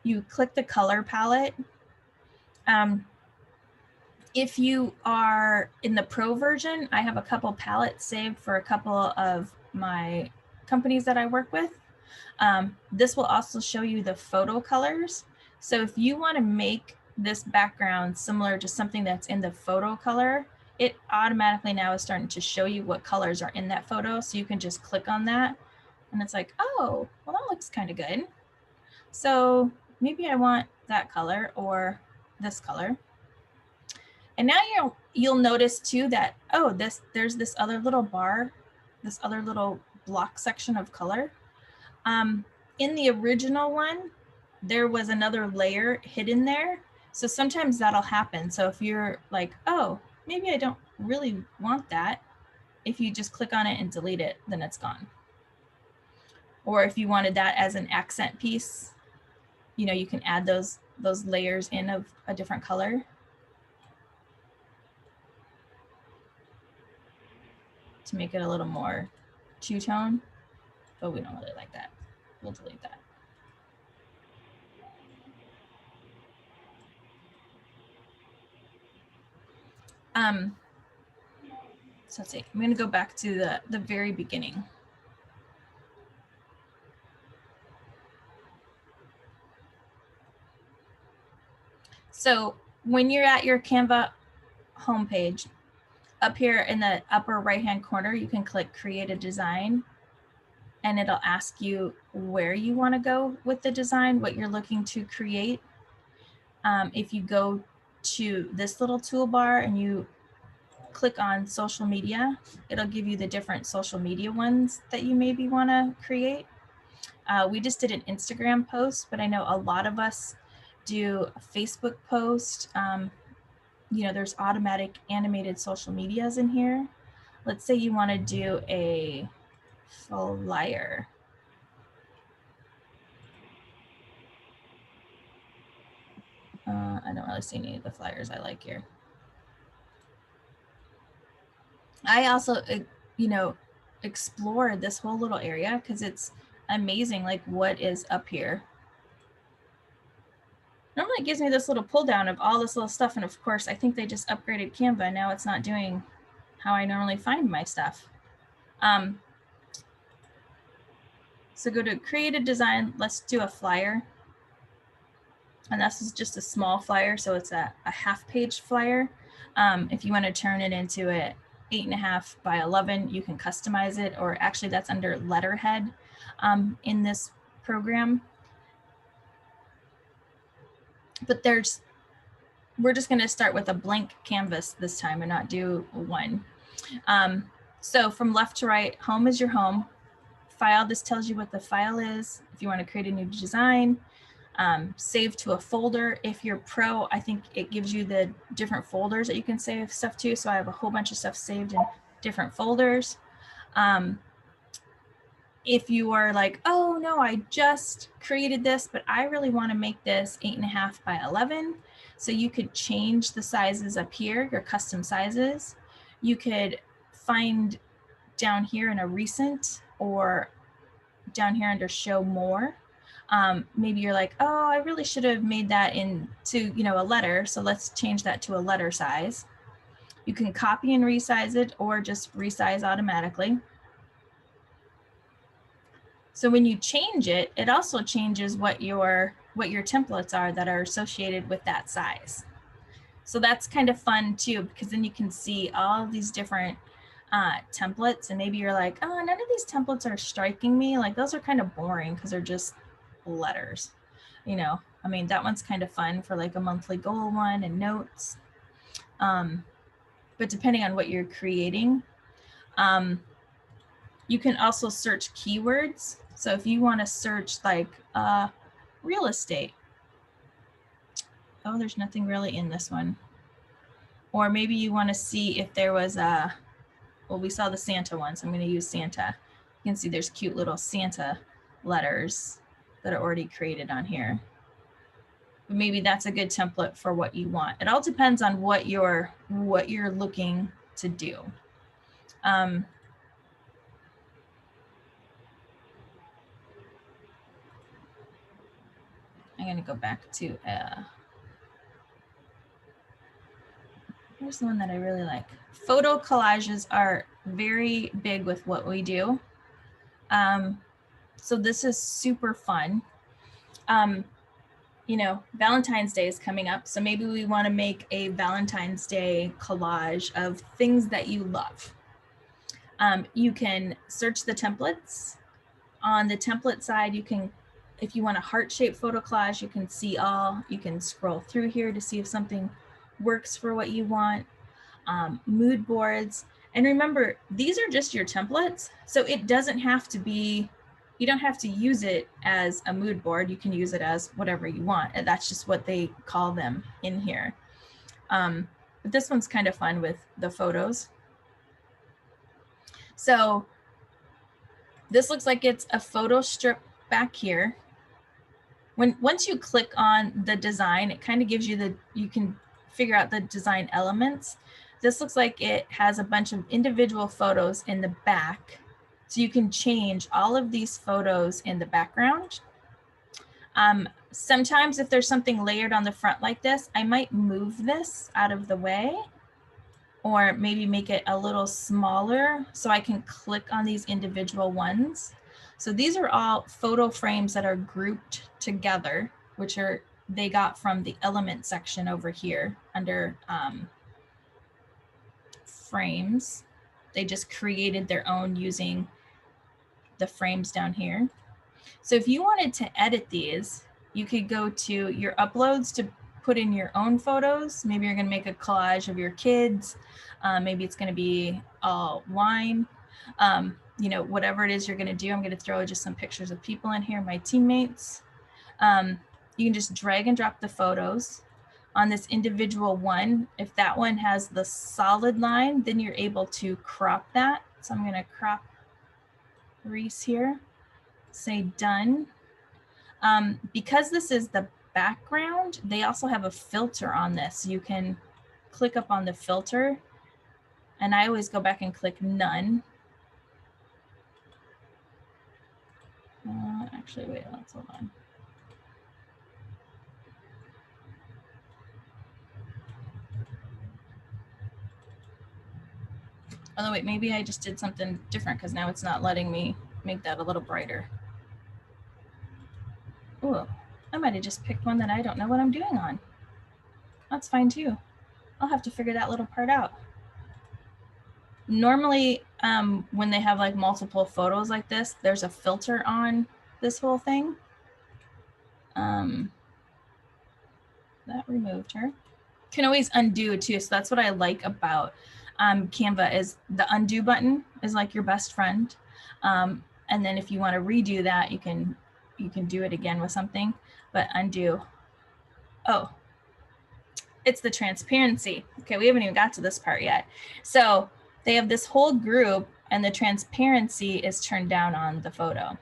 You click the color palette. If you are in the pro version, I have a couple palettes saved for a couple of my companies that I work with. This will also show you the photo colors. So if you want to make this background similar to something that's in the photo color, it automatically now is starting to show you what colors are in that photo. So you can just click on that and it's like, oh, well, that looks kind of good. So maybe I want that color or this color. And now you'll notice too that, oh, there's this other little bar, this other little block section of color. In the original one, there was another layer hidden there. So sometimes that'll happen. So if you're like, oh, maybe I don't really want that. If you just click on it and delete it, then it's gone. Or if you wanted that as an accent piece, you know, you can add those layers in of a different color to make it a little more two-tone, but we don't really like that. We'll delete that. So let's see, I'm going to go back to the very beginning. So when you're at your Canva homepage, up here in the upper right-hand corner, you can click Create a Design, and it'll ask you where you want to go with the design, what you're looking to create. If you go to this little toolbar and you click on social media, it'll give you the different social media ones that you maybe want to create. We just did an Instagram post, but I know a lot of us do a Facebook post. You know, there's automatic animated social medias in here. Let's say you want to do a flyer. I don't really see any of the flyers I like here. I also, you know, explored this whole little area because it's amazing, like what is up here. Normally it gives me this little pull down of all this little stuff. And of course, I think they just upgraded Canva. Now it's not doing how I normally find my stuff. So go to create a design. Let's do a flyer. And this is just a small flyer. So it's a half-page flyer. If you want to turn it into a 8.5 by 11, you can customize it, or actually that's under letterhead in this program. But we're just going to start with a blank canvas this time and not do one. So from left to right, home is your home. File, this tells you what the file is. If you want to create a new design, save to a folder. If you're pro, I think it gives you the different folders that you can save stuff to. So I have a whole bunch of stuff saved in different folders. If you are like, oh no, I just created this, but I really want to make this 8.5 by 11. So you could change the sizes up here, your custom sizes. You could find down here in a recent or down here under show more. Maybe you're like, oh, I really should have made that into, you know, a letter. So let's change that to a letter size. You can copy and resize it or just resize automatically. So when you change it, it also changes what your templates are that are associated with that size. So that's kind of fun too, because then you can see all these different templates, and maybe you're like, oh, none of these templates are striking me. Like those are kind of boring because they're just letters, you know. I mean, that one's kind of fun for like a monthly goal one and notes. But depending on what you're creating, you can also search keywords. So if you want to search like real estate, oh, there's nothing really in this one. Or maybe you want to see if there was a, well, we saw the Santa one, so I'm going to use Santa. You can see there's cute little Santa letters that are already created on here. But maybe that's a good template for what you want. It all depends on what you're looking to do. I'm going to go back to here's the one that I really like. Photo collages are very big with what we do. So this is super fun. You know, Valentine's Day is coming up. So maybe we want to make a Valentine's Day collage of things that you love. You can search the templates. On the template side, you can, if you want a heart-shaped photo collage, you can see all, you can scroll through here to see if something works for what you want. Mood boards. And remember, these are just your templates. So it doesn't have to be, you don't have to use it as a mood board. You can use it as whatever you want. And that's just what they call them in here. But this one's kind of fun with the photos. So this looks like it's a photo strip back here. Once you click on the design, it kind of gives you you can figure out the design elements. This looks like it has a bunch of individual photos in the back. So you can change all of these photos in the background. Sometimes if there's something layered on the front like this, I might move this out of the way or maybe make it a little smaller so I can click on these individual ones. So these are all photo frames that are grouped together, which they got from the element section over here under frames. They just created their own using the frames down here. So if you wanted to edit these, you could go to your uploads to put in your own photos. Maybe you're going to make a collage of your kids. Maybe it's going to be all wine. You know, whatever it is you're going to do. I'm going to throw just some pictures of people in here, my teammates. You can just drag and drop the photos on this individual one. If that one has the solid line, then you're able to crop that. So I'm going to crop Reese here, say done. Because this is the background, they also have a filter on this. You can click up on the filter, and I always go back and click none. Actually, wait, let's hold on. Oh, wait, maybe I just did something different because now it's not letting me make that a little brighter. Ooh, I might have just picked one that I don't know what I'm doing on. That's fine too. I'll have to figure that little part out. Normally, when they have like multiple photos like this, there's a filter on this whole thing. That removed her. Can always undo too. So that's what I like about Canva is the undo button is like your best friend. And then if you want to redo that, you can do it again with something, but undo. Oh, it's the transparency. Okay, we haven't even got to this part yet. So they have this whole group and the transparency is turned down on the photo.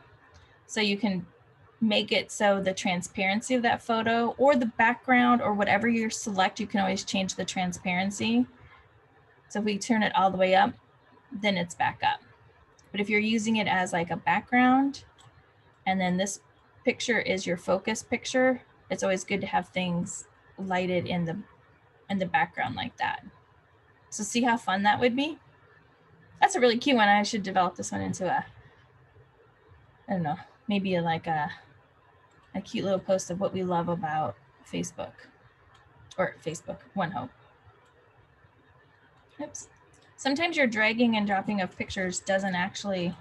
So you can make it so the transparency of that photo or the background or whatever you select, you can always change the transparency. So if we turn it all the way up, then it's back up. But if you're using it as like a background and then this picture is your focus picture, it's always good to have things lighted in the background like that. So see how fun that would be? That's a really cute one. I should develop this one into a, I don't know, maybe like a cute little post of what we love about Facebook, or Facebook, One Hope. Oops. Sometimes your dragging and dropping of pictures doesn't actually,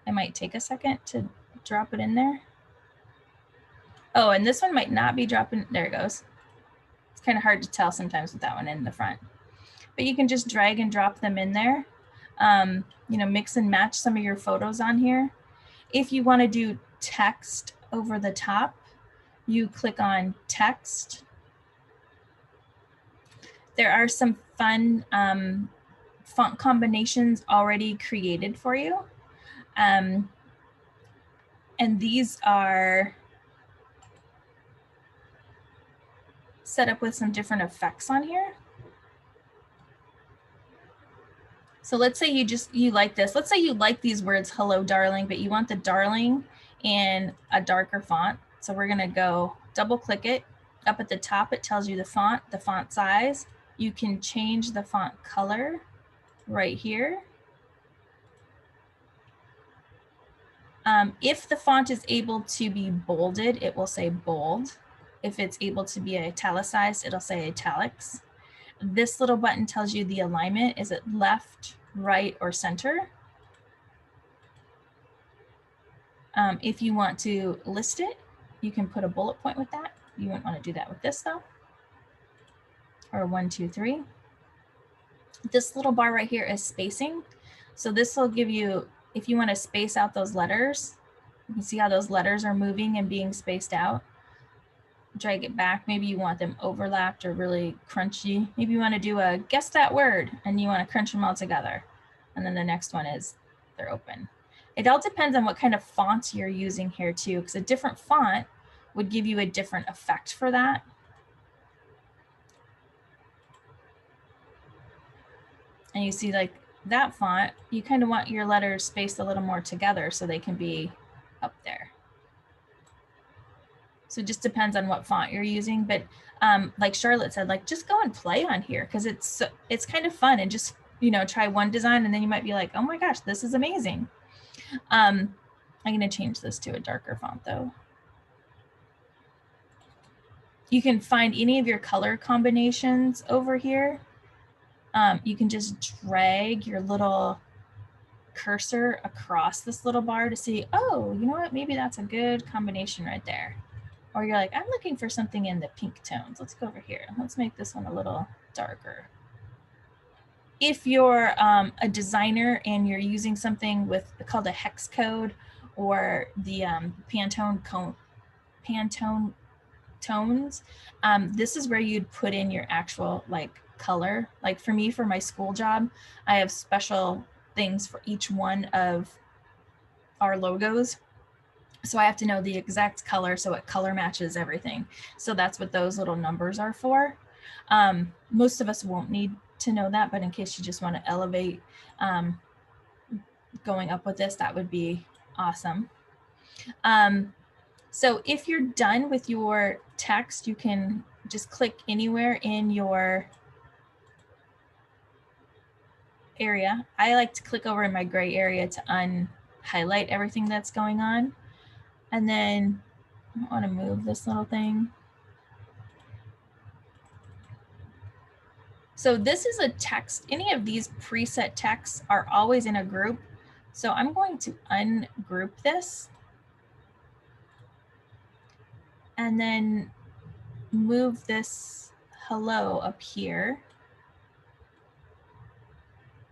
it might take a second to drop it in there. Oh, and this one might not be dropping, there it goes. It's kind of hard to tell sometimes with that one in the front. But you can just drag and drop them in there. You know, mix and match some of your photos on here. If you want to do text over the top, you click on text. There are some fun font combinations already created for you. And these are set up with some different effects on here. So let's say you like this. Let's say you like these words, hello, darling, but you want the darling in a darker font. So we're gonna go double click it. Up at the top, it tells you the font size. You can change the font color right here. If the font is able to be bolded, it will say bold. If it's able to be italicized, it'll say italics. This little button tells you the alignment. Is it left, right, or center? If you want to list it, you can put a bullet point with that. You wouldn't want to do that with this though. Or 1, 2, 3. This little bar right here is spacing. So this will give you, if you want to space out those letters, you can see how those letters are moving and being spaced out. Drag it back. Maybe you want them overlapped or really crunchy. Maybe you want to do a guess that word and you want to crunch them all together. And then the next one is they're open. It all depends on what kind of fonts you're using here too, because a different font would give you a different effect for that. And you see like that font, you kind of want your letters spaced a little more together so they can be up there. So it just depends on what font you're using. But like Charlotte said, like just go and play on here because it's kind of fun, and just, you know, try one design and then you might be like, oh my gosh, this is amazing. I'm going to change this to a darker font though. You can find any of your color combinations over here. You can just drag your little cursor across this little bar to see, oh, you know what, maybe that's a good combination right there. Or you're like, I'm looking for something in the pink tones. Let's go over here. Let's make this one a little darker. If you're a designer and you're using something with called a hex code or the Pantone tones, this is where you'd put in your actual like color. Like for me, for my school job, I have special things for each one of our logos. So I have to know the exact color so it color matches everything. So that's what those little numbers are for. Most of us won't need to know that, but in case you just want to elevate going up with this, that would be awesome. So if you're done with your text, you can just click anywhere in your area. I like to click over in my gray area to unhighlight everything that's going on. And then I want to move this little thing. So this is a text. Any of these preset texts are always in a group. So I'm going to ungroup this and then move this hello up here.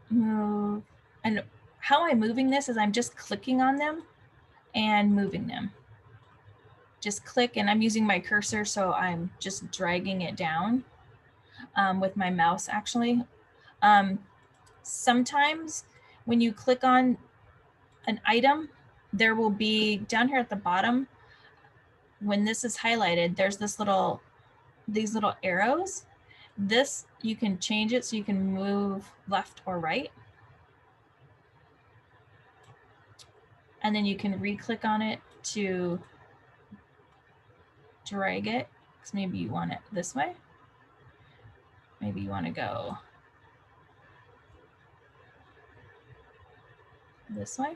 Move, and how I'm moving this is I'm just clicking on them and moving them. Just click, and I'm using my cursor, so I'm just dragging it down with my mouse actually. Sometimes when you click on an item, there will be down here at the bottom, when this is highlighted, there's these little arrows. This, you can change it so you can move left or right. And then you can re-click on it to drag it, because maybe you want it this way. Maybe you want to go this way.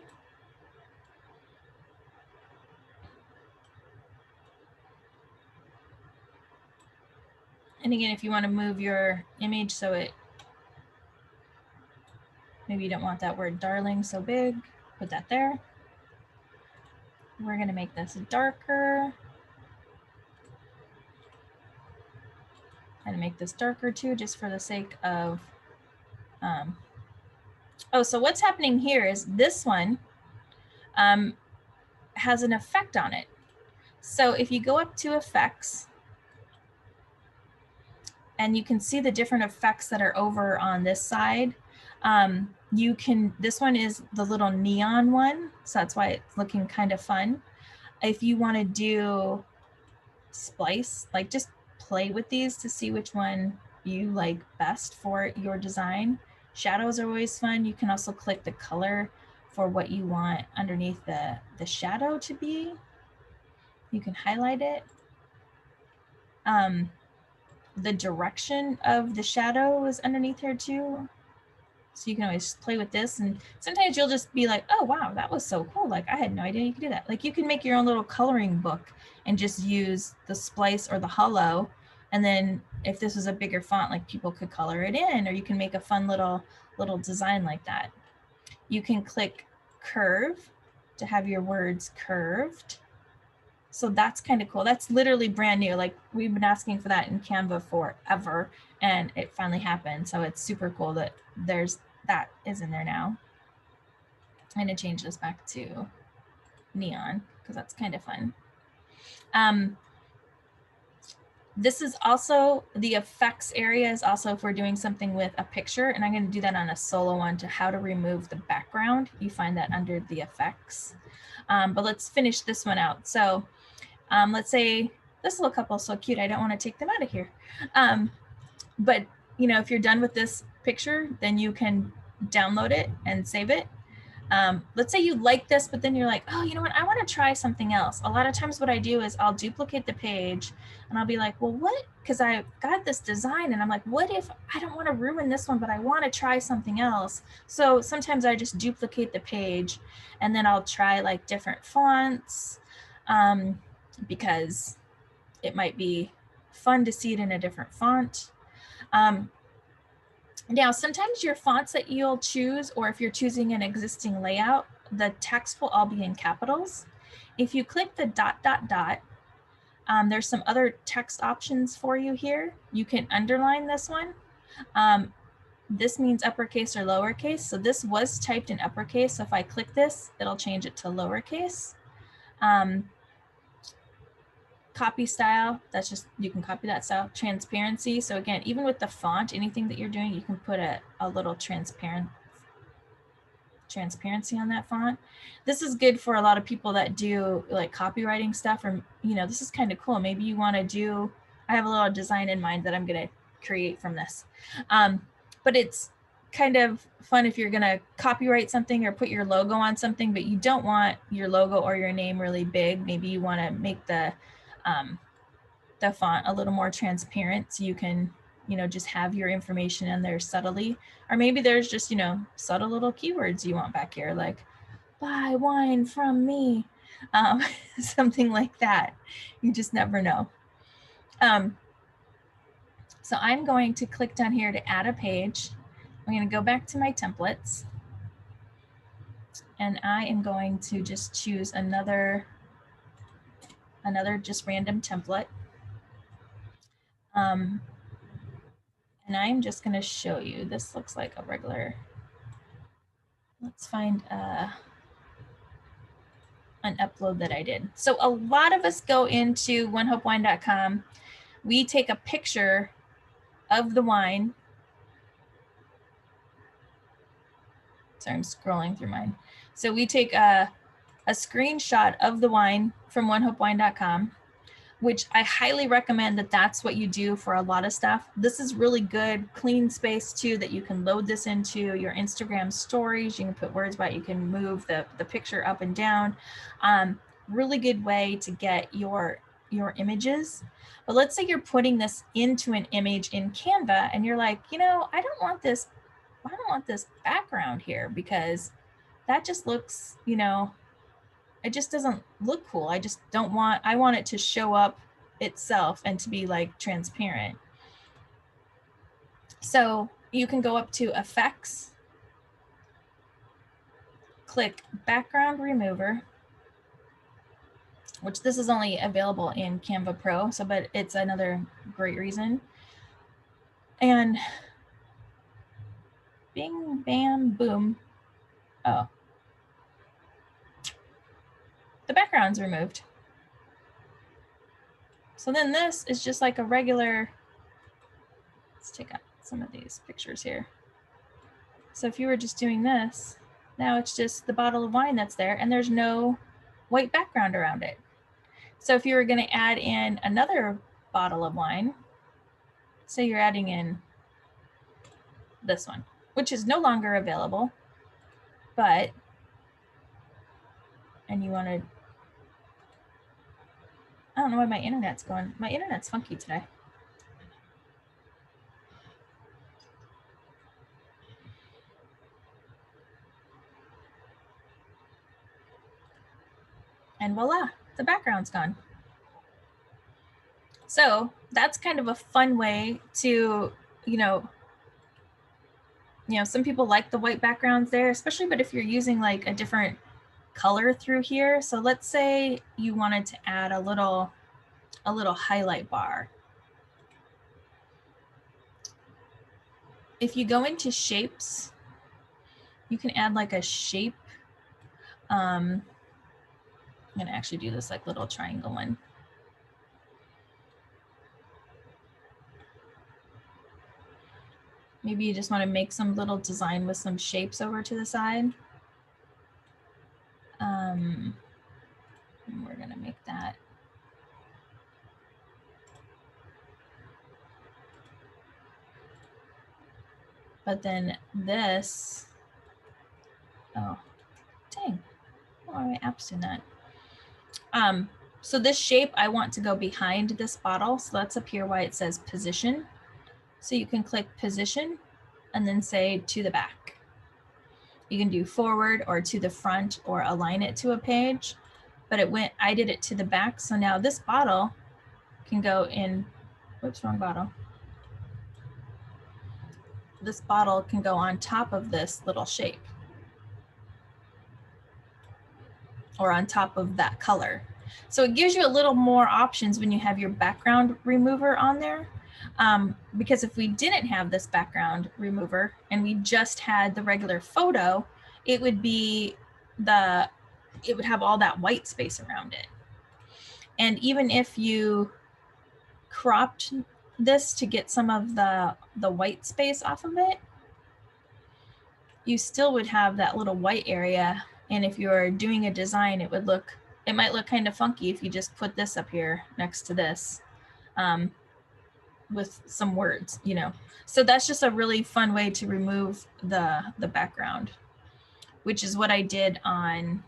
And again, if you want to move your image so it, maybe you don't want that word darling so big, put that there. We're going to make this darker. And make this darker too, just for the sake of, oh, so what's happening here is this one has an effect on it. So if you go up to effects, and you can see the different effects that are over on this side. You can, this one is the little neon one, so that's why it's looking kind of fun. If you want to do splice, like just play with these to see which one you like best for your design. Shadows are always fun. You can also click the color for what you want underneath the shadow to be. You can highlight it. The direction of the shadow is underneath here too. So you can always play with this, and sometimes you'll just be like, oh wow, that was so cool. Like I had no idea you could do that. Like you can make your own little coloring book and just use the splice or the hollow. And then if this is a bigger font, like people could color it in, or you can make a fun little design like that. You can click curve to have your words curved. So that's kind of cool. That's literally brand new. Like we've been asking for that in Canva forever, and it finally happened. So it's super cool that that is in there now. I'm gonna change this back to neon because that's kind of fun. This is also the effects area, is also if we're doing something with a picture, and I'm going to do that on a solo one to how to remove the background. You find that under the effects. But let's finish this one out. So let's say this little couple is so cute, I don't want to take them out of here. But you know, if you're done with this picture, then you can download it and save it. Let's say you like this, but then you're like, oh, you know what? I want to try something else. A lot of times what I do is I'll duplicate the page and I'll be like, well, what? Because I got this design and I'm like, what if I don't want to ruin this one, but I want to try something else? So sometimes I just duplicate the page and then I'll try like different fonts because it might be fun to see it in a different font. Now, sometimes your fonts that you'll choose, or if you're choosing an existing layout, the text will all be in capitals. If you click the ... there's some other text options for you here. You can underline this one. This means uppercase or lowercase. So this was typed in uppercase. So if I click this, it'll change it to lowercase. Copy style, that's just, you can copy that style. Transparency, so again, even with the font, anything that you're doing, you can put a little transparency on that font. This is good for a lot of people that do like copywriting stuff, or, you know, this is kind of cool. Maybe you want to do, I have a little design in mind that I'm going to create from this. But it's kind of fun if you're going to copyright something or put your logo on something, but you don't want your logo or your name really big. Maybe you want to make the font a little more transparent, so you can, you know, just have your information in there subtly. Or maybe there's just, you know, subtle little keywords you want back here, like buy wine from me, something like that. You just never know. So I'm going to click down here to add a page. I'm going to go back to my templates, and I am going to just choose another just random template. And I'm just going to show you, this looks like a regular, let's find an upload that I did. So a lot of us go into onehopewine.com. We take a picture of the wine. Sorry, I'm scrolling through mine. So we take a screenshot of the wine from onehopewine.com, which I highly recommend that that's what you do for a lot of stuff. This is really good, clean space too, that you can load this into your Instagram stories. You can put words by it. You can move the picture up and down. Really good way to get your your images. But let's say you're putting this into an image in Canva and you're like, you know, I don't want this background here because that just looks, you know, it just doesn't look cool. I want it to show up itself and to be like transparent. So you can go up to Effects, click Background Remover, which this is only available in CANVA Pro, so but it's another great reason. And bing, bam, boom. Oh, the background's removed. So then this is just like a regular, let's take out some of these pictures here. So if you were just doing this, now it's just the bottle of wine that's there and there's no white background around it. So if you were going to add in another bottle of wine, say you're adding in this one, which is no longer available, but, and you want to, I don't know why my internet's going. My internet's funky today. And voila, the background's gone. So that's kind of a fun way to, you know, some people like the white backgrounds there, especially, but if you're using like a different color through here. So let's say you wanted to add a little highlight bar. If you go into shapes, you can add like a shape. I'm gonna actually do this like little triangle one. Maybe you just want to make some little design with some shapes over to the side. And we're gonna make that. But then this, oh, dang, why are my apps doing that? So this shape, I want to go behind this bottle. So that's up here why it says position. So you can click position and then say to the back. You can do forward or to the front or align it to a page, but I did it to the back. So now this bottle can go in, whoops, wrong bottle. This bottle can go on top of this little shape or on top of that color. So it gives you a little more options when you have your background remover on there. Because if we didn't have this background remover and we just had the regular photo, it would have all that white space around it. And even if you cropped this to get some of the white space off of it, you still would have that little white area. And if you're doing a design, it might look kind of funky if you just put this up here next to this with some words, So that's just a really fun way to remove the background, which is what I did on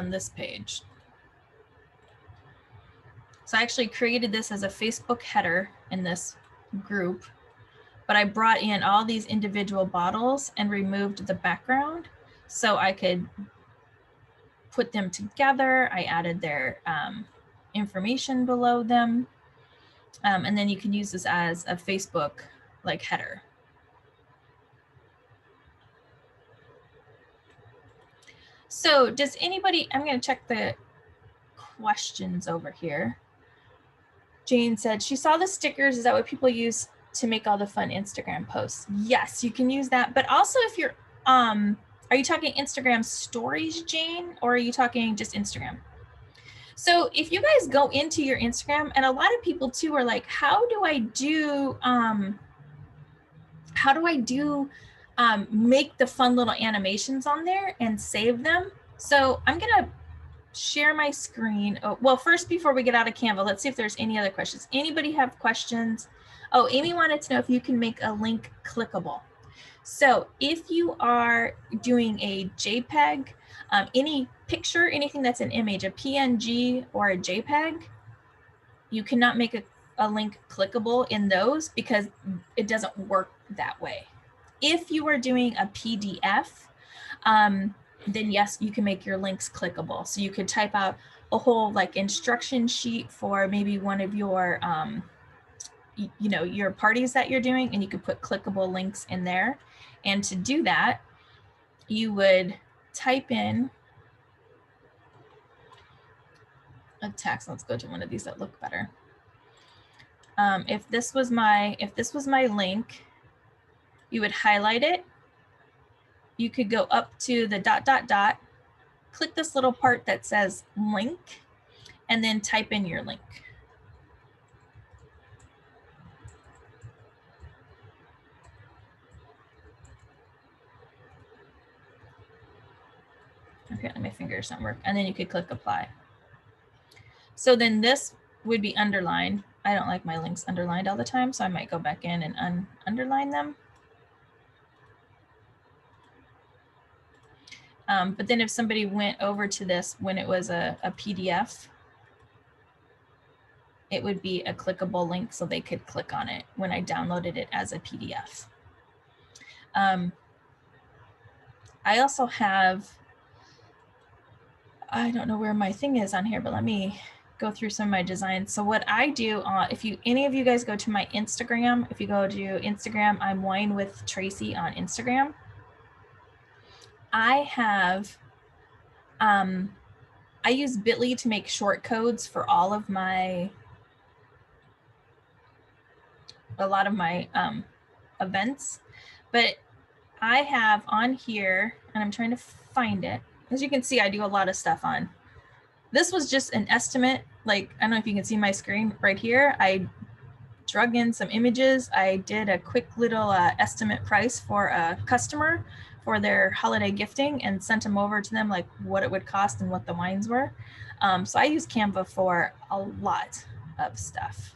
this page. So I actually created this as a Facebook header in this group, but I brought in all these individual bottles and removed the background so I could put them together. I added their information below them. And then you can use this as a Facebook like header. So does anybody, I'm going to check the questions over here. Jane said she saw the stickers. Is that what people use to make all the fun Instagram posts? Yes, you can use that. But also if you're, are you talking Instagram stories, Jane, or are you talking just Instagram? So if you guys go into your Instagram, and a lot of people too are like, how do I make the fun little animations on there and save them? So I'm gonna share my screen. Oh, well, first, before we get out of Canva, let's see if there's any other questions. Anybody have questions? Oh, Amy wanted to know if you can make a link clickable. So if you are doing a JPEG, any picture, anything that's an image, a PNG or a JPEG, you cannot make a link clickable in those because it doesn't work that way. If you are doing a PDF, then yes, you can make your links clickable. So you could type out a whole like instruction sheet for maybe one of your, you know, your parties that you're doing, and you could put clickable links in there. And to do that, you would type in a text. Let's go to one of these that look better. If this was my link, you would highlight it. You could go up to the ... click this little part that says link, and then type in your link. Apparently my fingers don't work. And then you could click apply. So then this would be underlined. I don't like my links underlined all the time, so I might go back in and underline them. But then if somebody went over to this when it was a PDF, it would be a clickable link so they could click on it when I downloaded it as a PDF. I also have, I don't know where my thing is on here, but let me go through some of my designs. So what I do, if any of you guys go to my Instagram, if you go to Instagram, I'm WINEWITHTRACI on Instagram. I have, I use Bitly to make short codes for all of my, a lot of my events, but I have on here, and I'm trying to find it. As you can see, I do a lot of stuff on. This was just an estimate. Like, I don't know if you can see my screen right here. I drug in some images. I did a quick little estimate price for a customer for their holiday gifting and sent them over to them, like what it would cost and what the wines were. So I use Canva for a lot of stuff.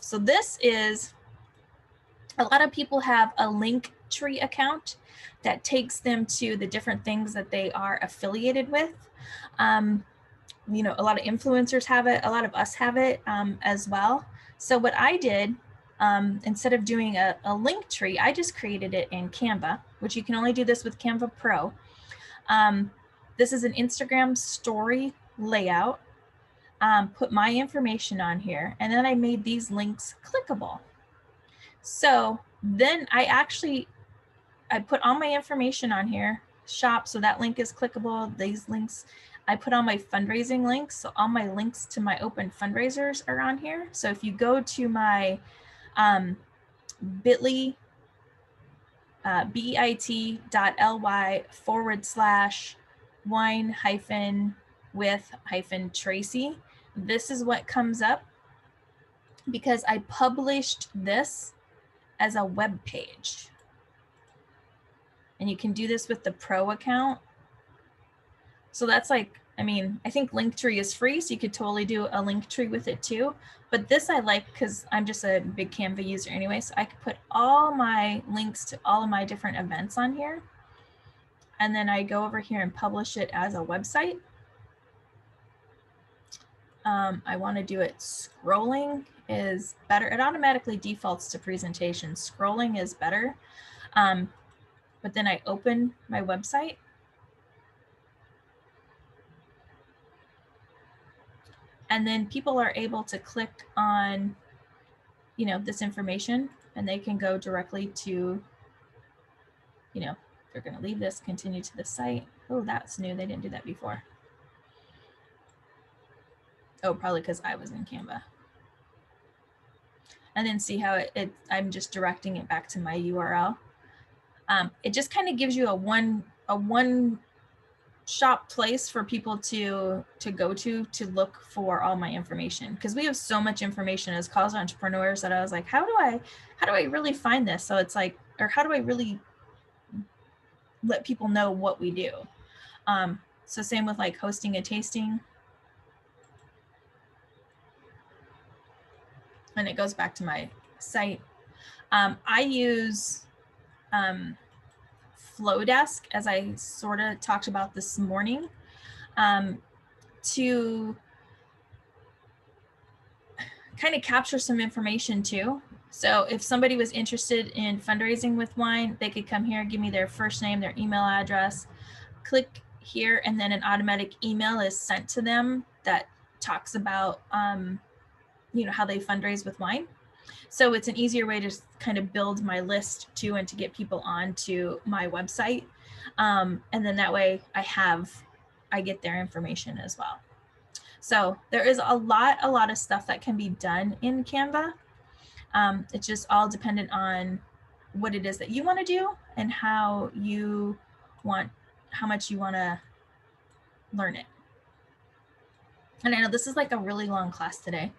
So this is, a lot of people have a Linktree account that takes them to the different things that they are affiliated with. You know, a lot of influencers have it, a lot of us have it as well. So what I did, instead of doing a Linktree, I just created it in Canva, which you can only do this with CANVA Pro. This is an Instagram story layout. Put my information on here, and then I made these links clickable. So then I put all my information on here, shop, so that link is clickable. These links, I put all my fundraising links, so all my links to my open fundraisers are on here. So if you go to my bit.ly, bit.ly/wine-with-Traci, this is what comes up because I published this as a web page. And you can do this with the Pro account. So that's like, I mean, I think Linktree is free, so you could totally do a Linktree with it too. But this I like because I'm just a big Canva user anyway, so I could put all my links to all of my different events on here. And then I go over here and publish it as a website. I want to do it scrolling is better. It automatically defaults to presentation. Scrolling is better. But then I open my website. And then people are able to click on, you know, this information, and they can go directly to, you know, they're going to leave this, continue to the site. Oh, that's new. They didn't do that before. Oh, probably because I was in Canva. And then see how I'm just directing it back to my URL. It just kind of gives you a one shop place for people to go to look for all my information, because we have so much information as college entrepreneurs that I was like, how do I really find this? So it's like, or how do I really let people know what we do? So same with like hosting a tasting. And it goes back to my site. I use FLODESK, as I sort of talked about this morning, to kind of capture some information too. So if somebody was interested in fundraising with wine, they could come here, give me their first name, their email address, click here, and then an automatic email is sent to them that talks about, you know, how they fundraise with wine. So it's an easier way to kind of build my list too, and to get people onto my website. And then that way I get their information as well. So there is a lot of stuff that can be done in Canva. It's just all dependent on what it is that you want to do and how much you want to learn it. And I know this is like a really long class today.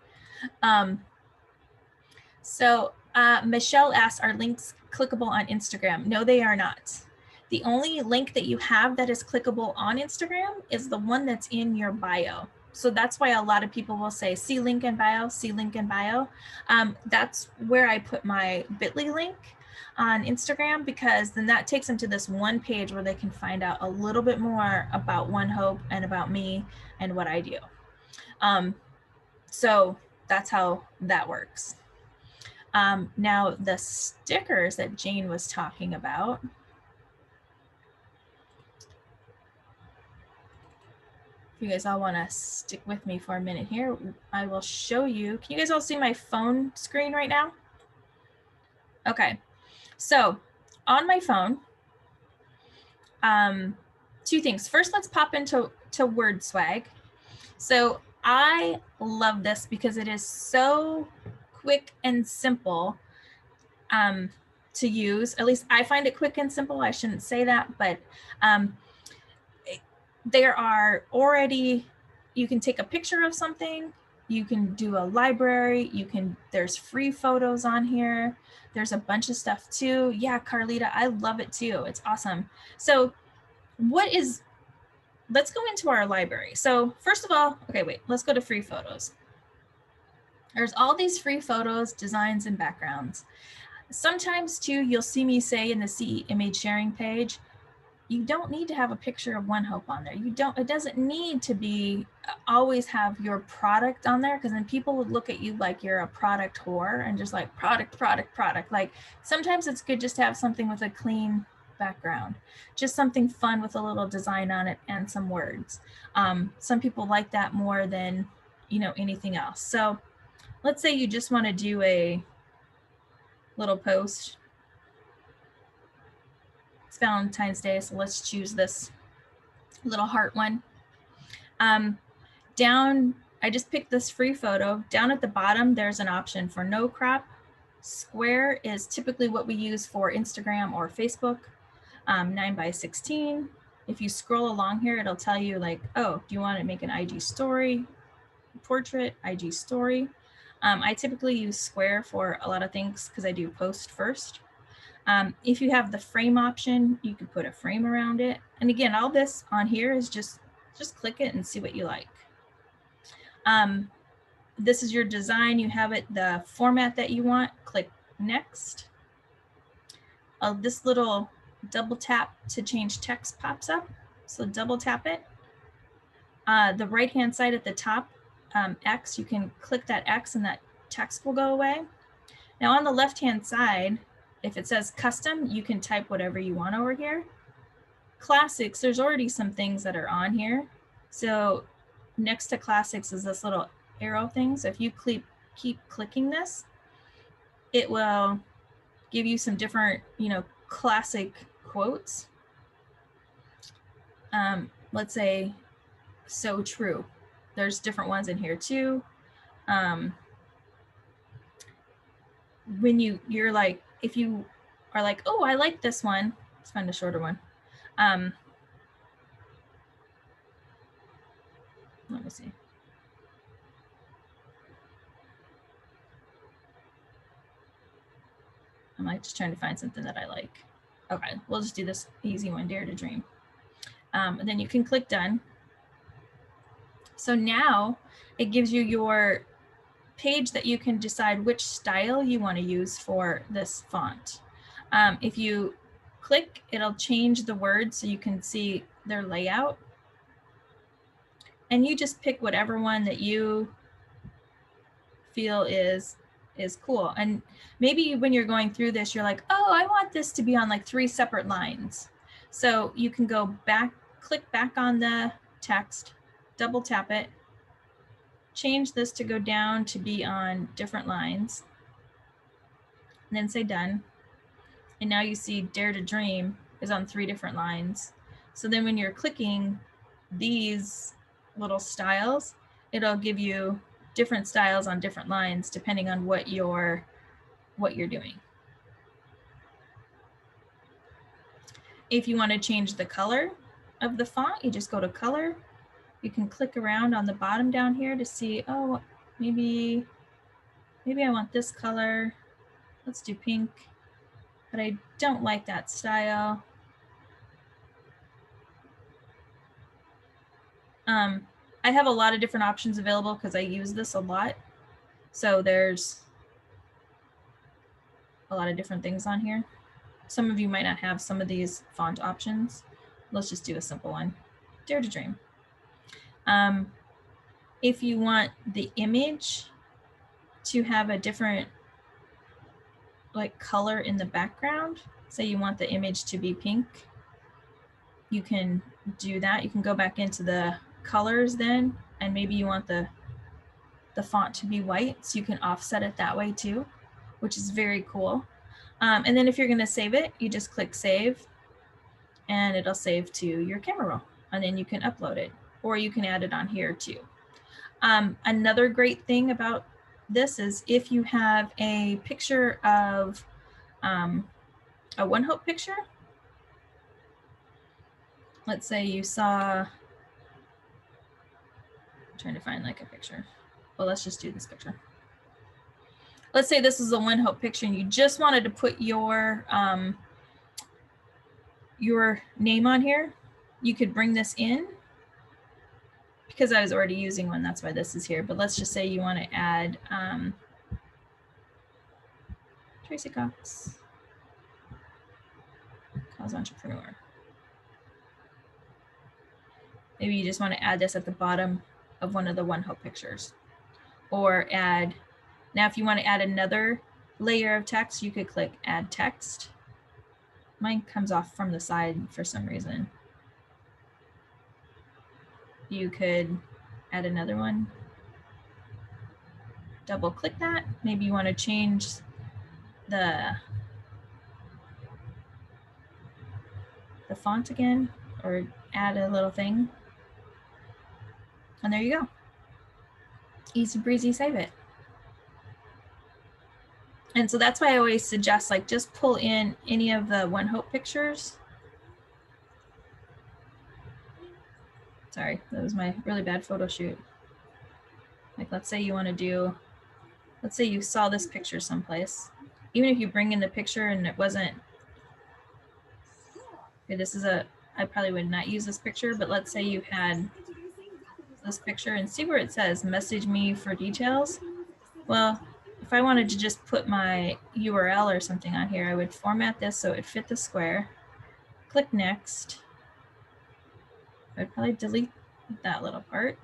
Michelle asks, are links clickable on Instagram? No, they are not. The only link that you have that is clickable on Instagram is the one that's in your bio. So that's why a lot of people will say, see link in bio, see link in bio. That's where I put my bit.ly link on Instagram, because then that takes them to this one page where they can find out a little bit more about One Hope and about me and what I do. So that's how that works. Now the stickers that Jane was talking about, if you guys all want to stick with me for a minute here, I will show you. Can you guys all see my phone screen right now? Okay, so on my phone, two things. First, let's pop into Wordswag. So I love this because it is so quick and simple to use. At least I find it quick and simple. I shouldn't say that, but there are already, you can take a picture of something, you can do a library, there's free photos on here. There's a bunch of stuff too. Yeah, Carlita, I love it too. It's awesome. So let's go into our library. So first of all, okay, wait, let's go to free photos. There's all these free photos, designs, and backgrounds. Sometimes too, you'll see me say in the CE image sharing page, you don't need to have a picture of One Hope on there. It doesn't need to be always have your product on there, because then people would look at you like you're a product whore and just like product. Like sometimes it's good just to have something with a clean background, just something fun with a little design on it and some words. Some people like that more than, you know, anything else. So let's say you just want to do a little post. It's Valentine's Day, so let's choose this little heart one. I just picked this free photo. Down at the bottom, there's an option for no crop. Square is typically what we use for Instagram or Facebook. 9:16. If you scroll along here, it'll tell you like, oh, do you want to make an IG story, portrait, IG story? I typically use Square for a lot of things because I do post first. If you have the frame option, you can put a frame around it. And again, all this on here is just click it and see what you like. This is your design. You have it, the format that you want, click next. This little double tap to change text pops up. So double tap it. The right-hand side at the top, X, you can click that X and that text will go away. Now on the left-hand side, if it says custom, you can type whatever you want over here. Classics, there's already some things that are on here. So next to classics is this little arrow thing. So if you keep clicking this, it will give you some different, you know, classic quotes. Let's say, so true. There's different ones in here too. When you're like, if you are like, oh, I like this one, let's find a shorter one. Let me see. I'm like just trying to find something that I like. Okay, we'll just do this easy one, Dare to Dream. And then you can click done. So now it gives you your page that you can decide which style you want to use for this font. If you click, it'll change the words so you can see their layout. And you just pick whatever one that you feel is cool. And maybe when you're going through this, you're like, oh, I want this to be on like 3 separate lines. So you can go back, click back on the text, double tap it, change this to go down to be on different lines, and then say done. And now you see Dare to Dream is on 3 different lines. So then when you're clicking these little styles, it'll give you different styles on different lines depending on what you're doing. If you want to change the color of the font, you just go to color. You can click around on the bottom down here to see, oh, maybe I want this color. Let's do pink, but I don't like that style. I have a lot of different options available because I use this a lot. So there's a lot of different things on here. Some of you might not have some of these font options. Let's just do a simple one. Dare to Dream. If you want the image to have a different like color in the background, say you want the image to be pink, you can do that. You can go back into the colors then, and maybe you want the font to be white, so you can offset it that way too, which is very cool. And then if you're going to save it, you just click save and it'll save to your camera roll, and then you can upload it, or you can add it on here too. Another great thing about this is if you have a picture of a One Hope picture. Let's say you saw, I'm trying to find like a picture. Well, let's just do this picture. Let's say this is a One Hope picture and you just wanted to put your name on here. You could bring this in. Because I was already using one, that's why this is here. But let's just say you want to add Tracy Cox, Cause Entrepreneur. Maybe you just want to add this at the bottom of one of the One Hope pictures. Or add, now if you want to add another layer of text, you could click Add Text. Mine comes off from the side for some reason. You could add another one. Double click that. Maybe you want to change the font again, or add a little thing. And there you go. Easy breezy, save it. And so that's why I always suggest like just pull in any of the One Hope pictures. Sorry, that was my really bad photo shoot. Like let's say you want to do, let's say you saw this picture someplace. Even if you bring in the picture and it wasn't, okay, this is a, I probably would not use this picture, but let's say you had this picture and see where it says message me for details. Well, if I wanted to just put my URL or something on here, I would format this so it fit the square, click next. I'd probably delete that little part.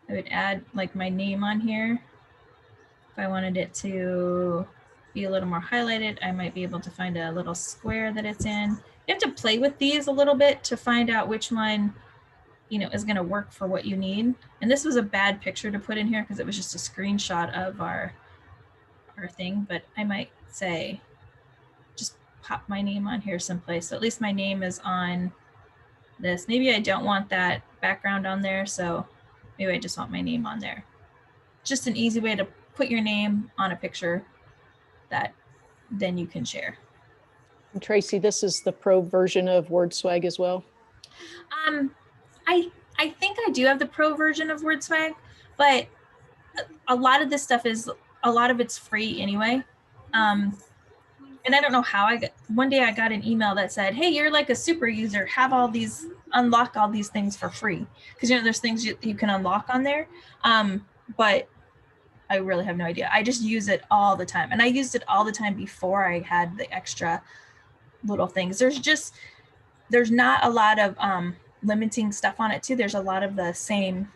I would add like my name on here. If I wanted it to be a little more highlighted, I might be able to find a little square that it's in. You have to play with these a little bit to find out which one, you know, is going to work for what you need. And this was a bad picture to put in here because it was just a screenshot of our thing, but I might say, just pop my name on here someplace. So at least my name is on this. Maybe I don't want that background on there, so maybe I just want my name on there. Just an easy way to put your name on a picture that then you can share. And Tracy, this is the pro version of Wordswag as well. I think I do have the pro version of Wordswag, but a lot of this stuff is, a lot of it's free anyway. And I don't know how one day I got an email that said, hey, you're like a super user, have all these unlock all these things for free, because you know there's things you can unlock on there, but I really have no idea. I just use it all the time, and I used it all the time before I had the extra little things. There's not a lot of limiting stuff on it too. There's a lot of the same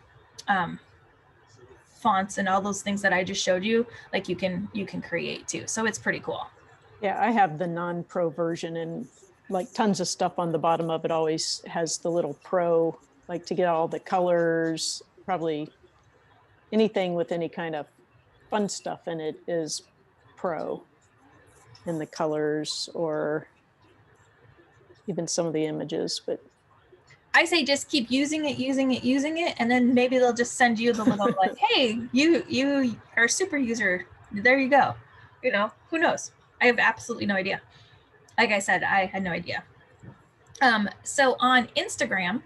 fonts and all those things that I just showed you, like you can create too. So it's pretty cool. Yeah, I have the non-pro version, and like tons of stuff on the bottom of it always has the little pro, like to get all the colors, probably anything with any kind of fun stuff in it is pro in the colors or even some of the images. But I say just keep using it, and then maybe they'll just send you the little like, hey, you are a super user. There you go. You know, who knows? I have absolutely no idea. Like I said, I had no idea. So on Instagram,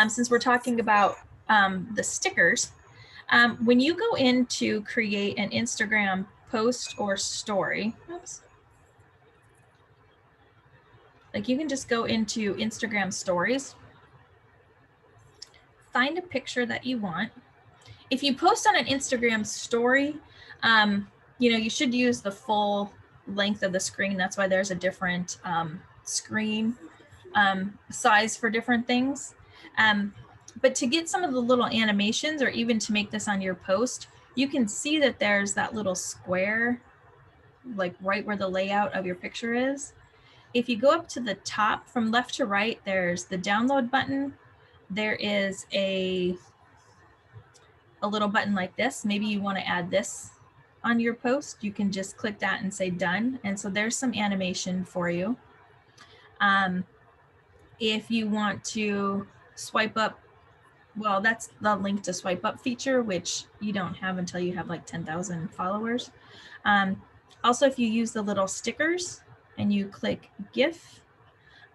since we're talking about the stickers, when you go in to create an Instagram post or story, oops, like you can just go into Instagram stories, find a picture that you want. If you post on an Instagram story, you know, you should use the full length of the screen. That's why there's a different screen size for different things. But to get some of the little animations, or even to make this on your post, you can see that there's that little square, like right where the layout of your picture is. If you go up to the top from left to right, there's the download button. There is a little button like this. Maybe you want to add this on your post. You can just click that and say done. And so there's some animation for you. If you want to swipe up, well, that's the link to swipe up feature, which you don't have until you have like 10,000 followers. Also, if you use the little stickers and you click GIF,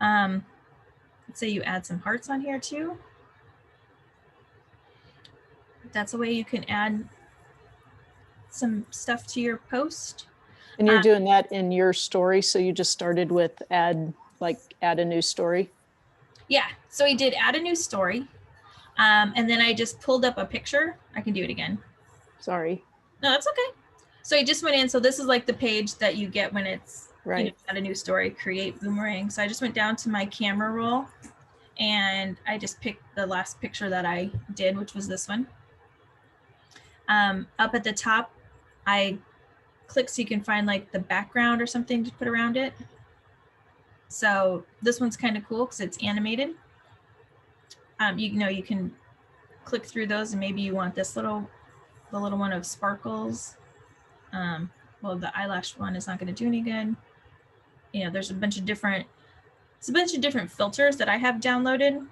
let's say you add some hearts on here too. That's a way you can add some stuff to your post. and you're doing that in your story, so you just started with add a new story. Yeah, so I did add a new story, and then I just pulled up a picture. I can do it again. Sorry. No, that's okay. So I just went in. So this is like the page that you get when it's Right. you know, add a new story, create boomerang. So I just went down to my camera roll, and I just picked the last picture that I did, which was this one. Up at the top, I click so you can find like the background or something to put around it. So this one's kind of cool because it's animated. You know, you can click through those, and maybe you want this the little one of sparkles. Well, the eyelash one is not going to do any good. You know, there's a bunch of different filters that I have downloaded.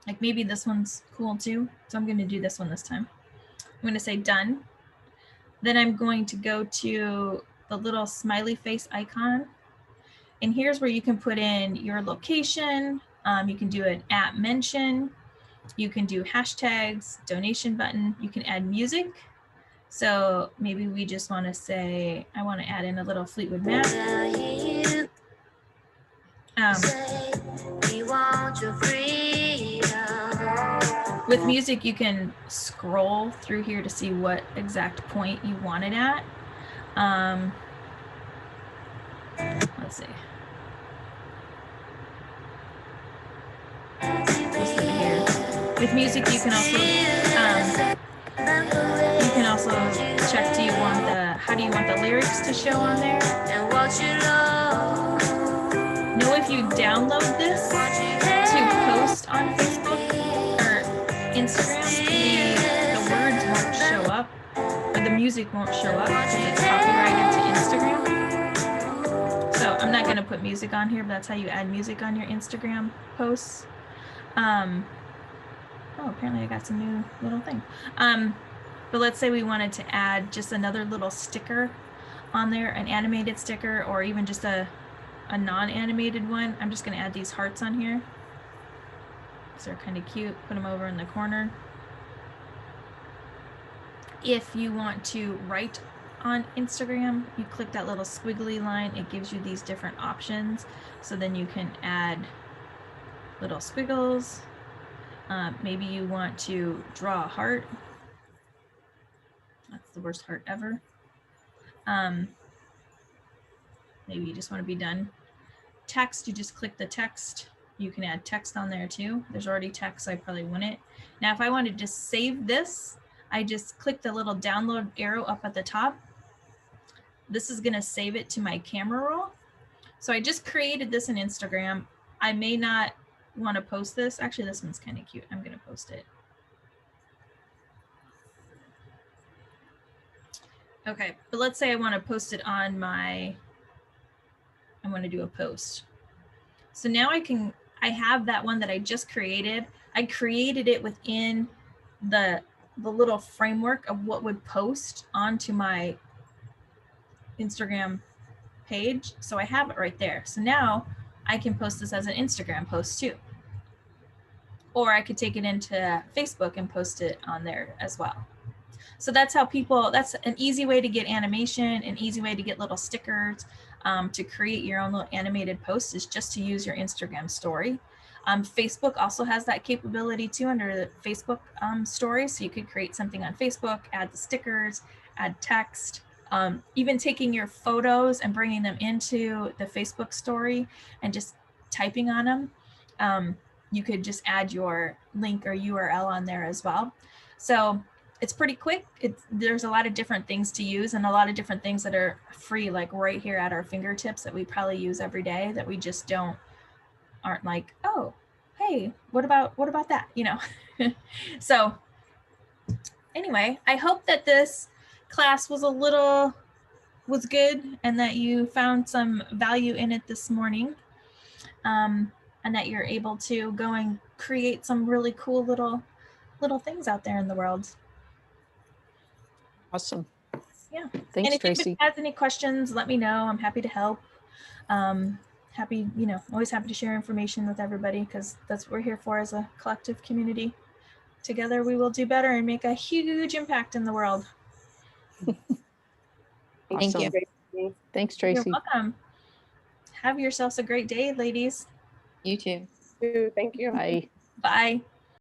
Like maybe this one's cool too. So I'm going to do this one this time. I'm going to say done. Then I'm going to go to the little smiley face icon. And here's where you can put in your location. You can do an @ mention. You can do hashtags, donation button. You can add music. So maybe we just want to say, I want to add in a little Fleetwood Mac. With music, you can scroll through here to see what exact point you want it at. Let's see. Here. With music, you can also check, how do you want the lyrics to show on there? Know if you download this to post on Facebook or Instagram, the words won't show up, or the music won't show up because it's copyrighted to Instagram. So I'm not going to put music on here, but that's how you add music on your Instagram posts. Oh, apparently I got some new little thing. But let's say we wanted to add just another little sticker on there, an animated sticker, or even just a non-animated one. I'm just going to add these hearts on here because they're kind of cute. Put them over in the corner. If you want to write on Instagram, you click that little squiggly line. It gives you these different options. So then you can add little squiggles. Maybe you want to draw a heart. That's the worst heart ever. Maybe you just want to be done. Text, you just click the text. You can add text on there too. There's already text, so I probably wouldn't. Now, if I wanted to save this, I just click the little download arrow up at the top. This is going to save it to my camera roll. So I just created this in Instagram. I may not want to post this. Actually, this one's kind of cute. I'm going to post it. Okay, but let's say I want to post it on my, I want to do a post. So now I have that one that I just created. I created it within the little framework of what would post onto my Instagram page. So I have it right there. So now I can post this as an Instagram post too. Or I could take it into Facebook and post it on there as well. So that's how people, that's an easy way to get animation, an easy way to get little stickers, to create your own little animated posts is just to use your Instagram story. Facebook also has that capability too under the Facebook stories. So you could create something on Facebook, add the stickers, add text, even taking your photos and bringing them into the Facebook story and just typing on them. You could just add your link or URL on there as well. So it's pretty quick. There's a lot of different things to use and a lot of different things that are free, like right here at our fingertips that we probably use every day that we just aren't like, oh, hey, what about that? You know? So anyway, I hope that this class was good and that you found some value in it this morning. And that you're able to go and create some really cool little things out there in the world. Awesome. Yeah. Thanks, and if Tracy. anybody has any questions, let me know. I'm happy to help. Happy, always happy to share information with everybody because that's what we're here for as a collective community. Together we will do better and make a huge impact in the world. Thank you. Tracy. Thanks, Tracy. You're welcome. Have yourselves a great day, ladies. You too. Thank you. Bye. Bye.